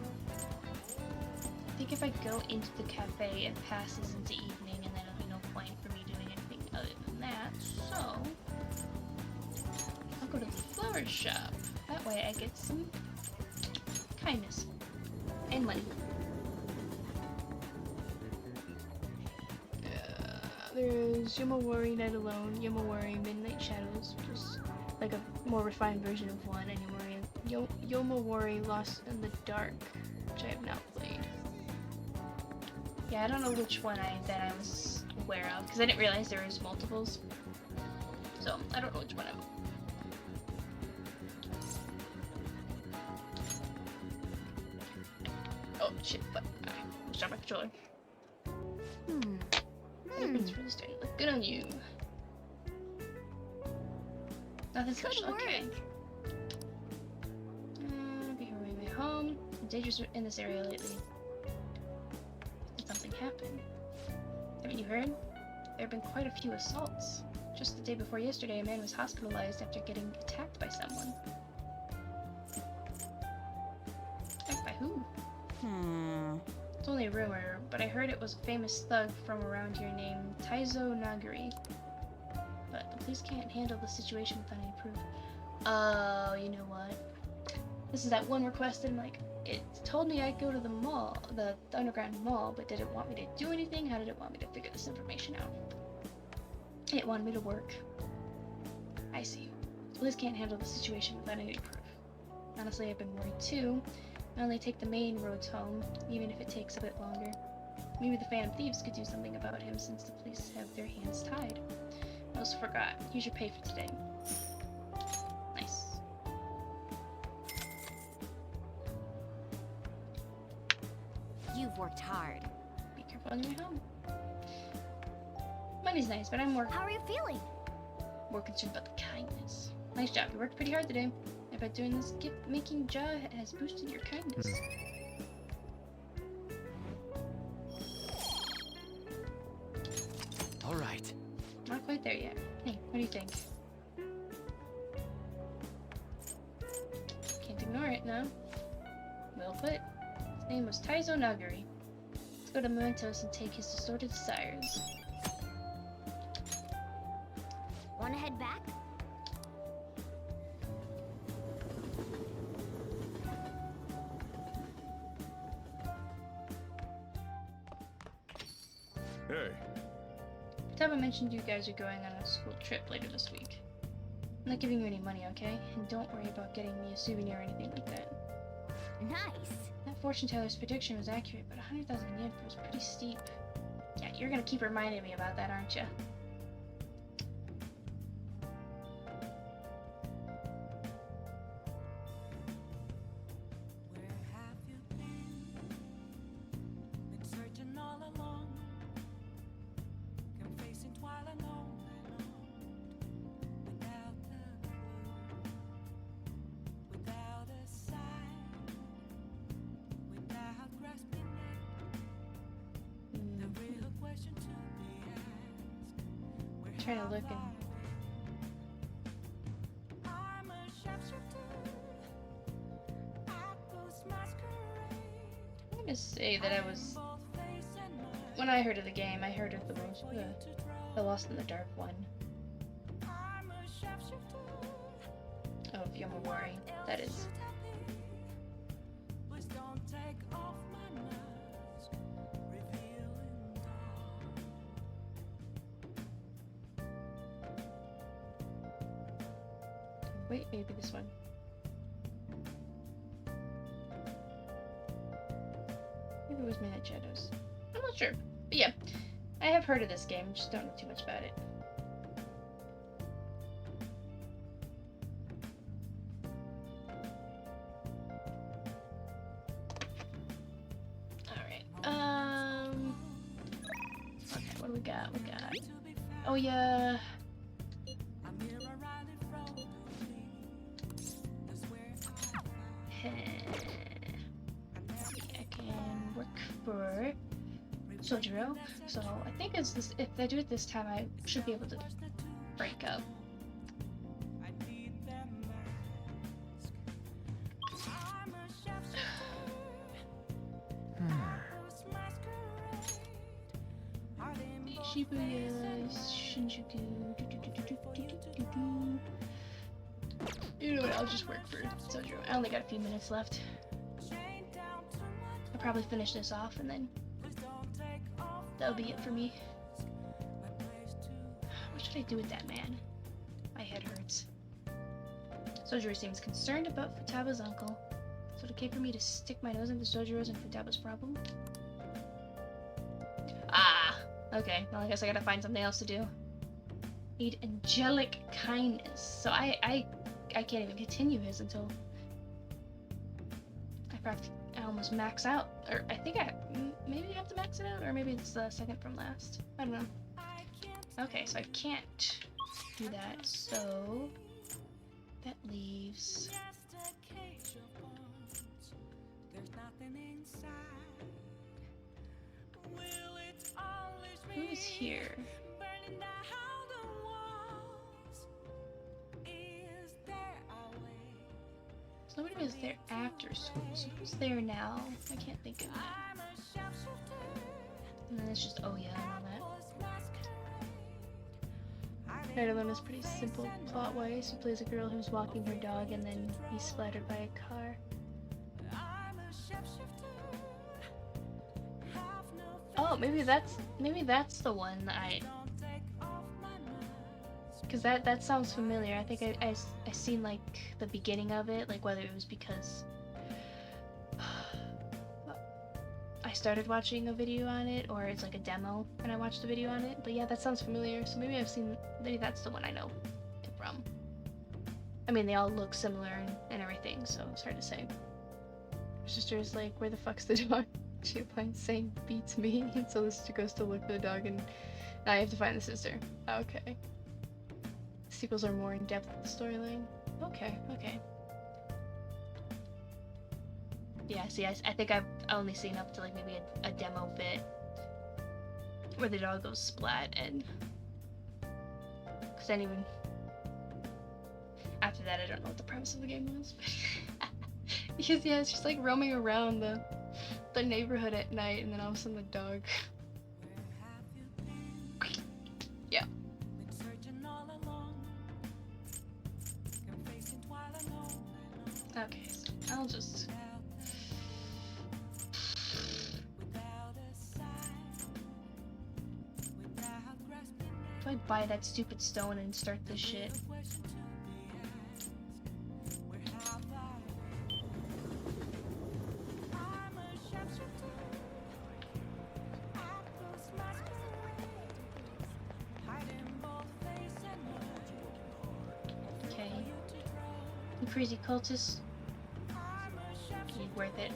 think if I go into the cafe, it passes into evening, and then there'll be no point for me doing anything other than that. So I'll go to the flower shop. That way I get some kindness and money. There's Yomawari Night Alone, Yomawari Midnight Shadows, which is like a more refined version of one, and Yomawari Lost in the Dark, which I have not played. Yeah, I don't know which one that I was aware of, because I didn't realize there was multiples. So, I don't know which one I'm... Oh, shit, but... Let's drop my controller. It's really starting to look good on you. Nothing special, okay. Be here on my way home. The dangers in this area lately. Did something happen? Haven't you heard? There have been quite a few assaults. Just the day before yesterday, a man was hospitalized after getting attacked by someone. Attacked by who? It's only a rumor, but I heard it was a famous thug from around here named Taizo Nagari. But the police can't handle the situation without any proof. Oh, you know what? This is that one request that I'm like, it told me I'd go to the mall, the underground mall, but did it want me to do anything? How did it want me to figure this information out? It wanted me to work. I see. The police can't handle the situation without any proof. Honestly, I've been worried too. I only take the main roads home, even if it takes a bit longer. Maybe the Phantom Thieves could do something about him since the police have their hands tied. I also forgot. Here's your pay for today. Nice. You've worked hard. Be careful on your way home. Money's nice, but I'm more... How are you feeling? More concerned about the kindness. Nice job. You worked pretty hard today. I bet doing this gift-making job has boosted your kindness. All right. Not quite there yet. Hey, what do you think? Can't ignore it, no? Well put. His name was Taizo Nagari. Let's go to Mementos and take his assorted desires. Wanna head back? Hey. Taba mentioned you guys are going on a school trip later this week. I'm not giving you any money, okay? And don't worry about getting me a souvenir or anything like that. Nice. That fortune teller's prediction was accurate, but 100,000 yen was pretty steep. Yeah, you're gonna keep reminding me about that, aren't you? Trying to look and gonna say that I was... When I heard of the game, I heard of the Lost in the Dark one. Of Yomawari, that is. Wait, maybe this one. Maybe it was Midnight Shadows. I'm not sure. But yeah, I have heard of this game, just don't know too much about it. Okay, what do we got? Oh yeah. I can work for Sojiro, so I think it's this. If I do it this time, I should be able to break up. Shibuya, Shinjuku. You know what? I'll just work for Sojiro. I only got a few minutes left. I'll probably finish this off and then that'll be it for me. What should I do with that man? My head hurts. Sojiro seems concerned about Futaba's uncle. So it okay for me to stick my nose into Sojiro's and Futaba's problem? Ah! Okay, well I guess I gotta find something else to do. Need angelic kindness. So I can't even continue his until I almost max out. Or I think maybe I have to max it out, or maybe it's the second from last. I don't know. Okay, so I can't do that, so that leaves... Who's here? So nobody was there after school, so who's there now? I can't think of it. And then it's just oh yeah and all that. Night is pretty simple plot-wise. She plays a girl who's walking her dog and then he's splattered by a car. Oh, maybe that's the one that I... Because that sounds familiar. I think I seen like the beginning of it, like whether it was because I started watching a video on it or it's like a demo and I watched a video on it. But yeah, that sounds familiar. So maybe maybe that's the one I know it from. I mean, they all look similar and everything, so it's hard to say. Her sister's like, where the fuck's the dog? She finds saying beats me, and so the sister goes to look for the dog, and now you have to find the sister. Okay. Sequels are more in depth with the storyline. Okay. Yeah, see, I think I've only seen up to like maybe a demo bit where the dog goes splat, and because I didn't even... After that, I don't know what the premise of the game was. Because yeah, it's just like roaming around the neighborhood at night, and then all of a sudden the dog. Yeah. Okay, so I'll just... Do I buy that stupid stone and start this shit? Okay. You crazy cultist. You worth it.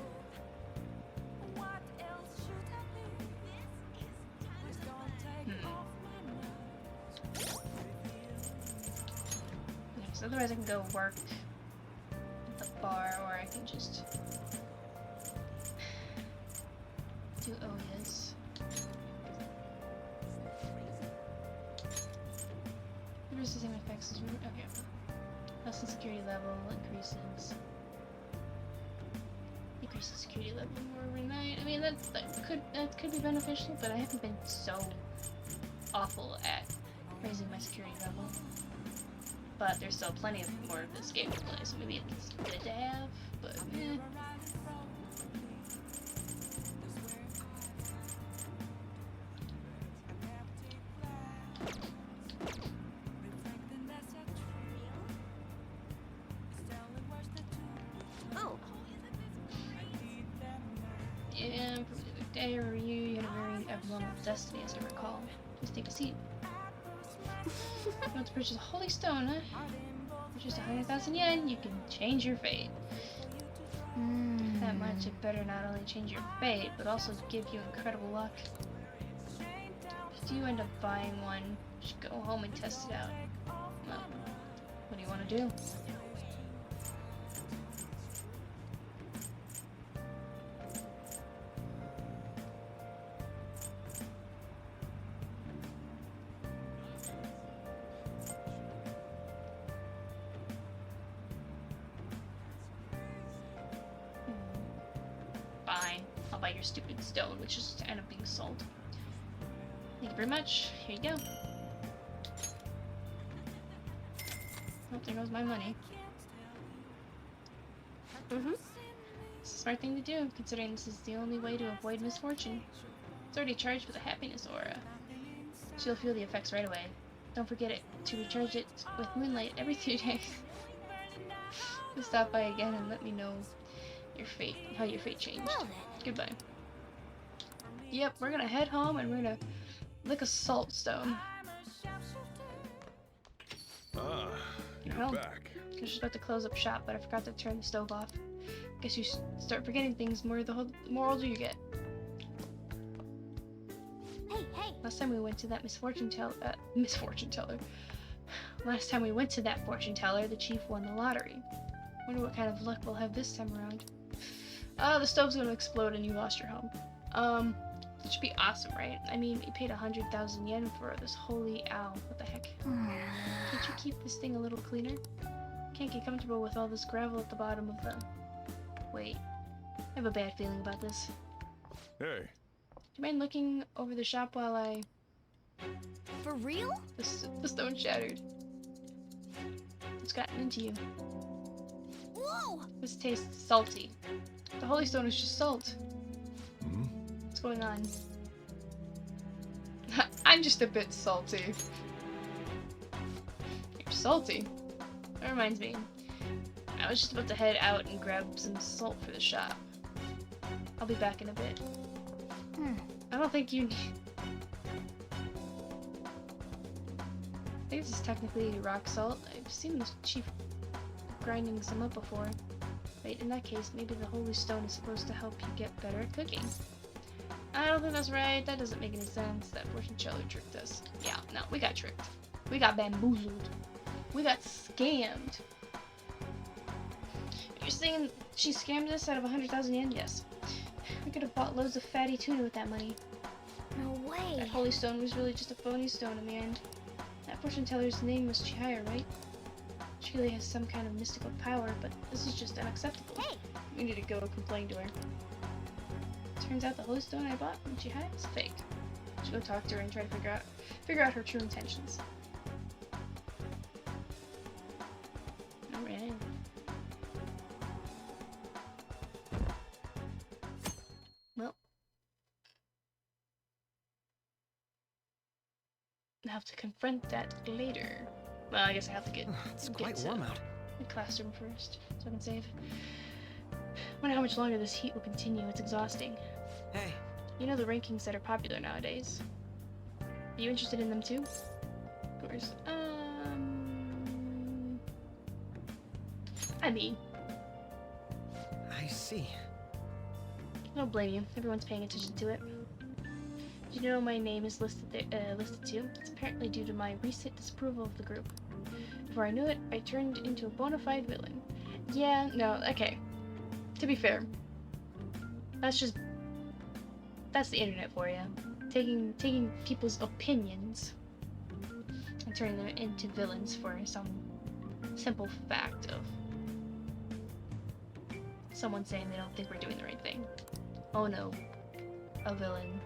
So otherwise I can go work at the bar, or I can just do Oyas. Reduces the same effects as okay. Health and security level increases. increase the security level more overnight. I mean, that could be beneficial, but I haven't been so awful at raising my security level. But there's still plenty of more of this game to play, so maybe it's good to have, but eh. Oh. Yeah, day or you, you had a very abnormal destiny, as I recall. Please take a seat. You want to purchase a holy stone, huh? For just 100,000 yen, you can change your fate. That much, it better not only change your fate, but also give you incredible luck. If you end up buying one, you should go home and test it out. Well, what do you want to do? Fine. I'll buy your stupid stone, which is to end up being sold. Thank you very much. Here you go. Oh, there goes my money. It's a smart thing to do, considering this is the only way to avoid misfortune. It's already charged with a happiness aura, so you'll feel the effects right away. Don't forget it to recharge it with moonlight every 3 days. Just stop by again and let me know your fate, how your fate changed. Well then. Goodbye. Yep, we're gonna head home and we're gonna lick a salt stone. Ah, you're Well, back. I was just about to close up shop, but I forgot to turn the stove off. Guess you start forgetting things more the more older you get. Hey, hey. Last time we went to that Last time we went to that fortune teller, the chief won the lottery. Wonder what kind of luck we'll have this time around. The stove's gonna explode and you lost your home. It should be awesome, right? I mean, you paid 100,000 yen for this holy owl. What the heck? Can't you keep this thing a little cleaner? Can't get comfortable with all this gravel at the bottom of the... Wait. I have a bad feeling about this. Hey, Do you mind looking over the shop while I... For real? The stone shattered. What's gotten into you? Whoa! This tastes salty. The holy stone is just salt. What's going on? I'm just a bit salty. You're salty? That reminds me. I was just about to head out and grab some salt for the shop. I'll be back in a bit. I don't think you need... I think this is technically rock salt. I've seen the chief grinding some up before. Wait, in that case, maybe the holy stone is supposed to help you get better at cooking. I don't think that's right. That doesn't make any sense. That fortune teller tricked us. Yeah, no, we got tricked. We got bamboozled. We got scammed. You're saying she scammed us out of 100,000 yen? Yes. We could have bought loads of fatty tuna with that money. No way. That holy stone was really just a phony stone in the end. That fortune teller's name was Chihaya, right? She really has some kind of mystical power, but this is just unacceptable. Hey! We need to go complain to her. Turns out the holy stone I bought from Chihaya is fake. I should go talk to her and try to figure out her true intentions. Alright. Well. I have to confront that later. Well, I guess I have to get quite warm out. The classroom first, so I can save. Wonder how much longer this heat will continue. It's exhausting. Hey. You know the rankings that are popular nowadays. Are you interested in them too? Of course. I mean, I see. I don't blame you. Everyone's paying attention to it. Do you know my name is listed too? It's apparently due to my recent disapproval of the group. Before I knew it, I turned into a bona fide villain. Yeah, no, okay. To be fair, that's the internet for you. Taking people's opinions and turning them into villains for some simple fact of someone saying they don't think we're doing the right thing. Oh no, a villain.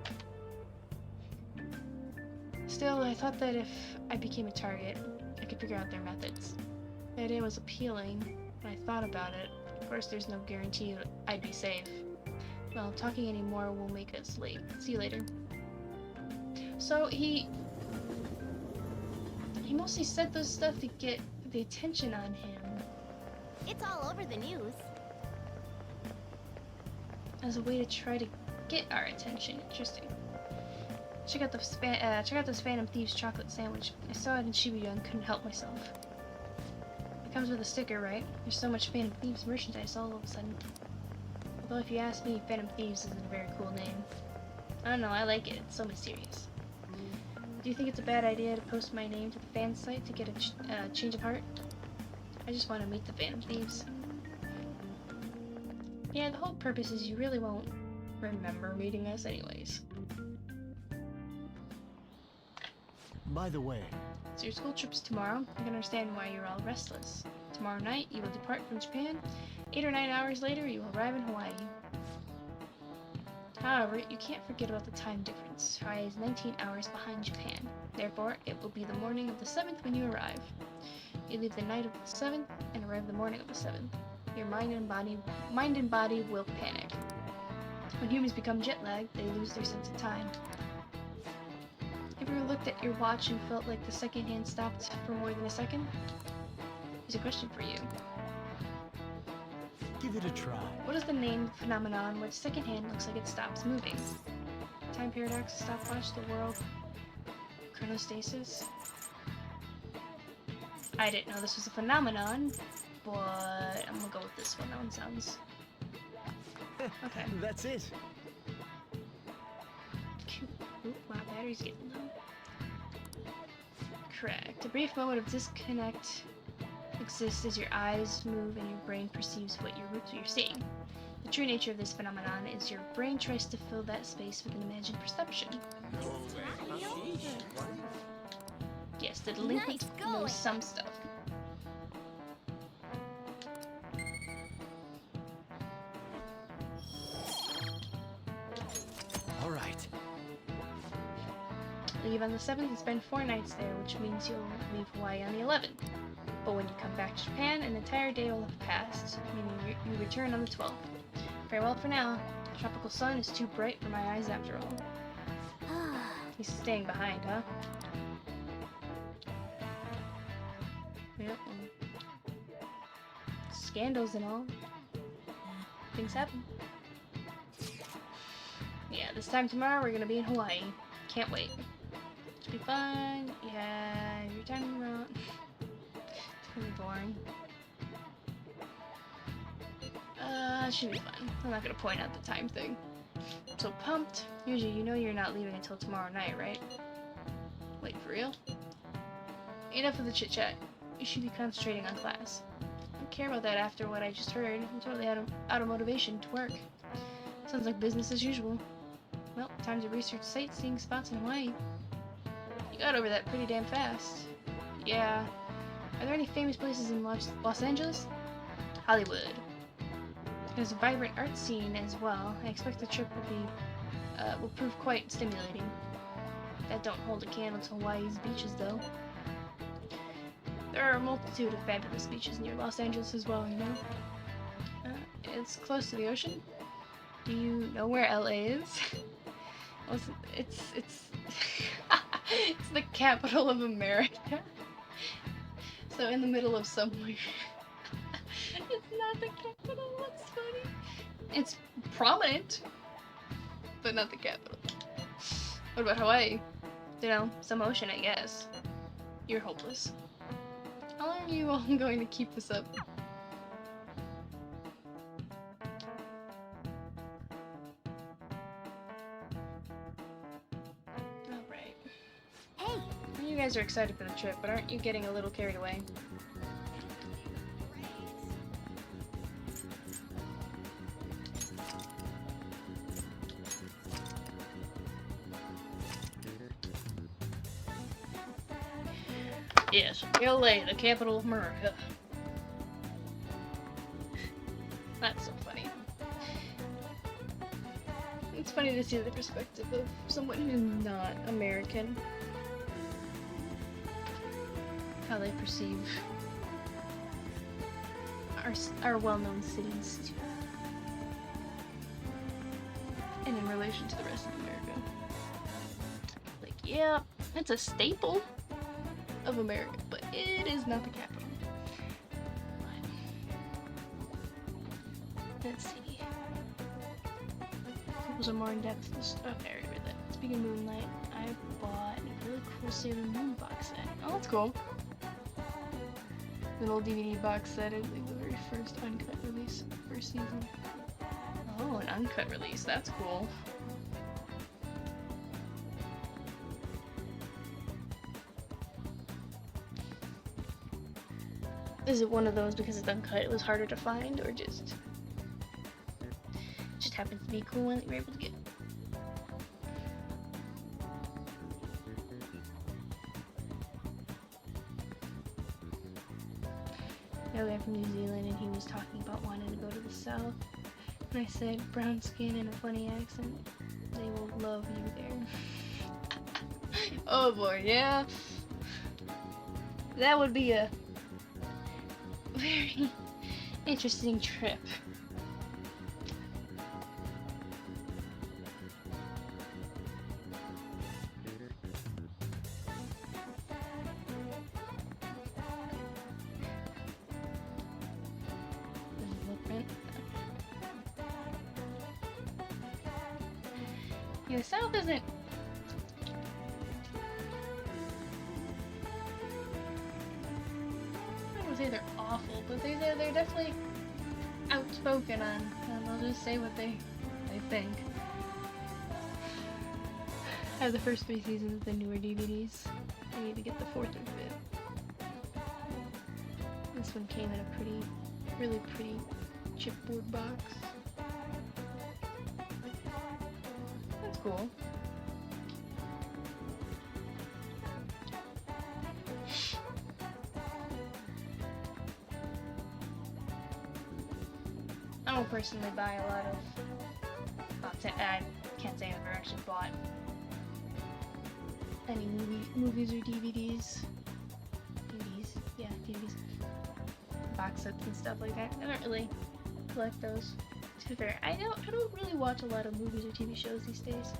Still, I thought that if I became a target, I could figure out their methods. The idea was appealing when I thought about it. Of course, there's no guarantee I'd be safe. Well, talking anymore will make us late. See you later. So he mostly said those stuff to get the attention on him. It's all over the news. As a way to try to get our attention. Interesting. Check out this Phantom Thieves chocolate sandwich. I saw it in Shibuya and couldn't help myself. It comes with a sticker, right? There's so much Phantom Thieves merchandise all of a sudden. Although if you ask me, Phantom Thieves isn't a very cool name. I don't know, I like it. It's so mysterious. Do you think it's a bad idea to post my name to the fan site to get a change of heart? I just want to meet the Phantom Thieves. Yeah, the whole purpose is you really won't remember meeting us anyways. By the way, So your school trip's tomorrow. I can understand why you're all restless. Tomorrow night, you will depart from Japan. 8 or 9 hours later, you will arrive in Hawaii. However, you can't forget about the time difference. Hawaii is 19 hours behind Japan. Therefore, it will be the morning of the 7th when you arrive. You leave the night of the 7th and arrive the morning of the 7th. Your mind and body will panic. When humans become jet-lagged, they lose their sense of time. Have you ever looked at your watch and felt like the second hand stopped for more than a second? Here's a question for you. give it a try. What is the name of the phenomenon where the second hand looks like it stops moving? Time paradox, stopwatch, the world, chronostasis? I didn't know this was a phenomenon, but I'm gonna go with this one. That one sounds... okay. That's it. Oop, my battery's getting low. Correct. A brief moment of disconnect exists as your eyes move and your brain perceives what you're seeing. The true nature of this phenomenon is your brain tries to fill that space with an imagined perception. Yes, the delinquent knows some stuff. All right. Leave on the 7th and spend 4 nights there, which means you'll leave Hawaii on the 11th. But when you come back to Japan, an entire day will have passed, meaning you return on the 12th. Farewell for now. The tropical sun is too bright for my eyes after all. He's staying behind, huh? Yep. Scandals and all. Things happen. Yeah, this time tomorrow we're gonna be in Hawaii. Can't wait. Should be fun. Yeah, your time around. It's gonna be boring. Should be fun. I'm not gonna point out the time thing. I'm so pumped. Usually, you know you're not leaving until tomorrow night, right? Wait, for real? Enough of the chit chat. You should be concentrating on class. I don't care about that after what I just heard. I'm totally out of motivation to work. Sounds like business as usual. Well, time to research sightseeing spots in Hawaii. You got over that pretty damn fast. Yeah. Are there any famous places in Los Angeles? Hollywood. There's a vibrant art scene as well. I expect the trip will prove quite stimulating. That don't hold a candle to Hawaii's beaches, though. There are a multitude of fabulous beaches near Los Angeles as well, you know? It's close to the ocean. Do you know where LA is? Well, it's it's the capital of America. So in the middle of somewhere. It's not the capital. What's funny? It's prominent, but not the capital. What about Hawaii? You know, some ocean, I guess. You're hopeless. How long are you all going to keep this up? Alright. Hey! You guys are excited for the trip, but aren't you getting a little carried away? Yes, LA, the capital of America. That's so funny. funny to see the perspective of someone who's not American. How they perceive our well-known cities too. And in relation to the rest of America. Like, yeah, it's a staple of America, but it is not the capital. Let's see. Those are more in depth. Okay, I already read that. Speaking of Moonlight, I bought a really cool Sailor Moon box set. Oh, that's cool. An old DVD box set, I believe the very first uncut release, first season. Oh, an uncut release. That's cool. Is it one of those because it's uncut, it was harder to find, or just happens to be a cool one that you were able to get? A guy from New Zealand, and he was talking about wanting to go to the South. And I said, brown skin and a funny accent, they will love you there. Oh boy, yeah. That would be a very interesting trip. The South isn't. I don't say they're awful, but they're definitely outspoken on. They'll just say what they think. I have the first 3 seasons of the newer DVDs. I need to get the 4th or 5th. This one came in a really pretty chipboard box. Cool. I don't personally buy a lot of I can't say I've ever actually bought any movies or DVDs. Yeah, DVDs. Box sets and stuff like that. I don't really collect those. To be fair, I don't really watch a lot of movies or TV shows these days,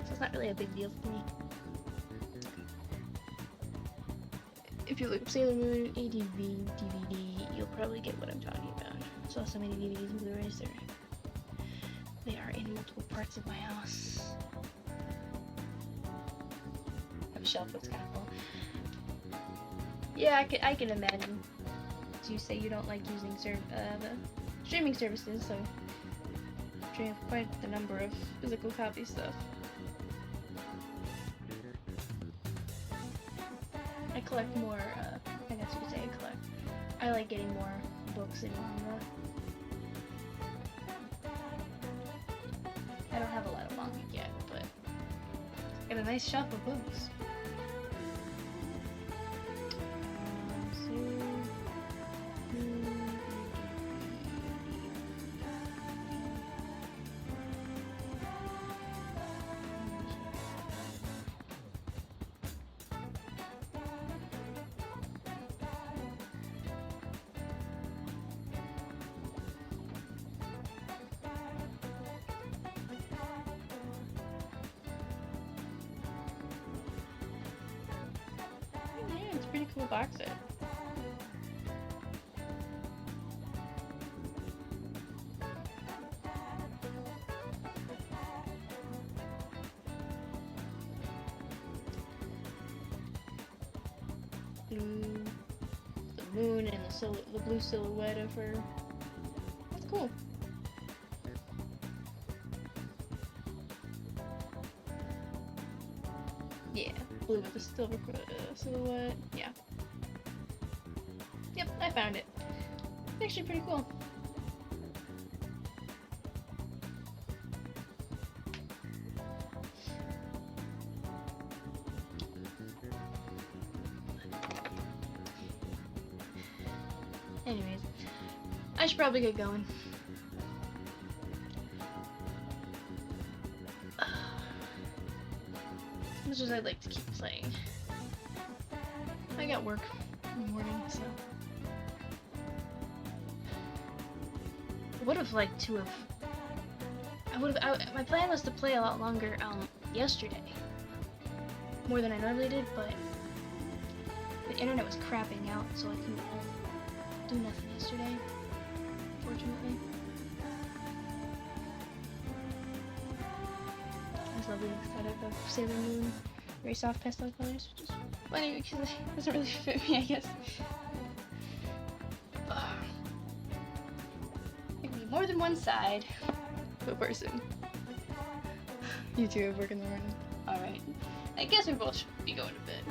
so it's not really a big deal for me. If you look up Sailor Moon ADV DVD, you'll probably get what I'm talking about. I saw so many DVDs and Blu-rays. They are in multiple parts of my house. I have a shelf that's kind of full. Yeah, I can imagine. So you say you don't like using the streaming services, so you have quite the number of physical copy stuff. I collect more, I guess you could say I collect. I like getting more books and manga. I don't have a lot of manga yet, but I got a nice shelf of books. Pretty cool box set. Blue, the moon and the blue silhouette of her. That's cool. Yeah, blue with the silver silhouette. Yeah. Yep, I found it. It's actually pretty cool. Anyways, I should probably get going. much as I'd like to keep playing. I got work in the morning, so. I would have liked to have. My plan was to play a lot longer yesterday. More than I normally did, but the internet was crapping out, so I couldn't do nothing yesterday, fortunately. I was loving the setup of Sailor Moon, very soft pastel colors, which is funny because it doesn't really fit me, I guess. It can be more than one side of a person. You two have work in the morning. Alright. I guess we both should be going to bed.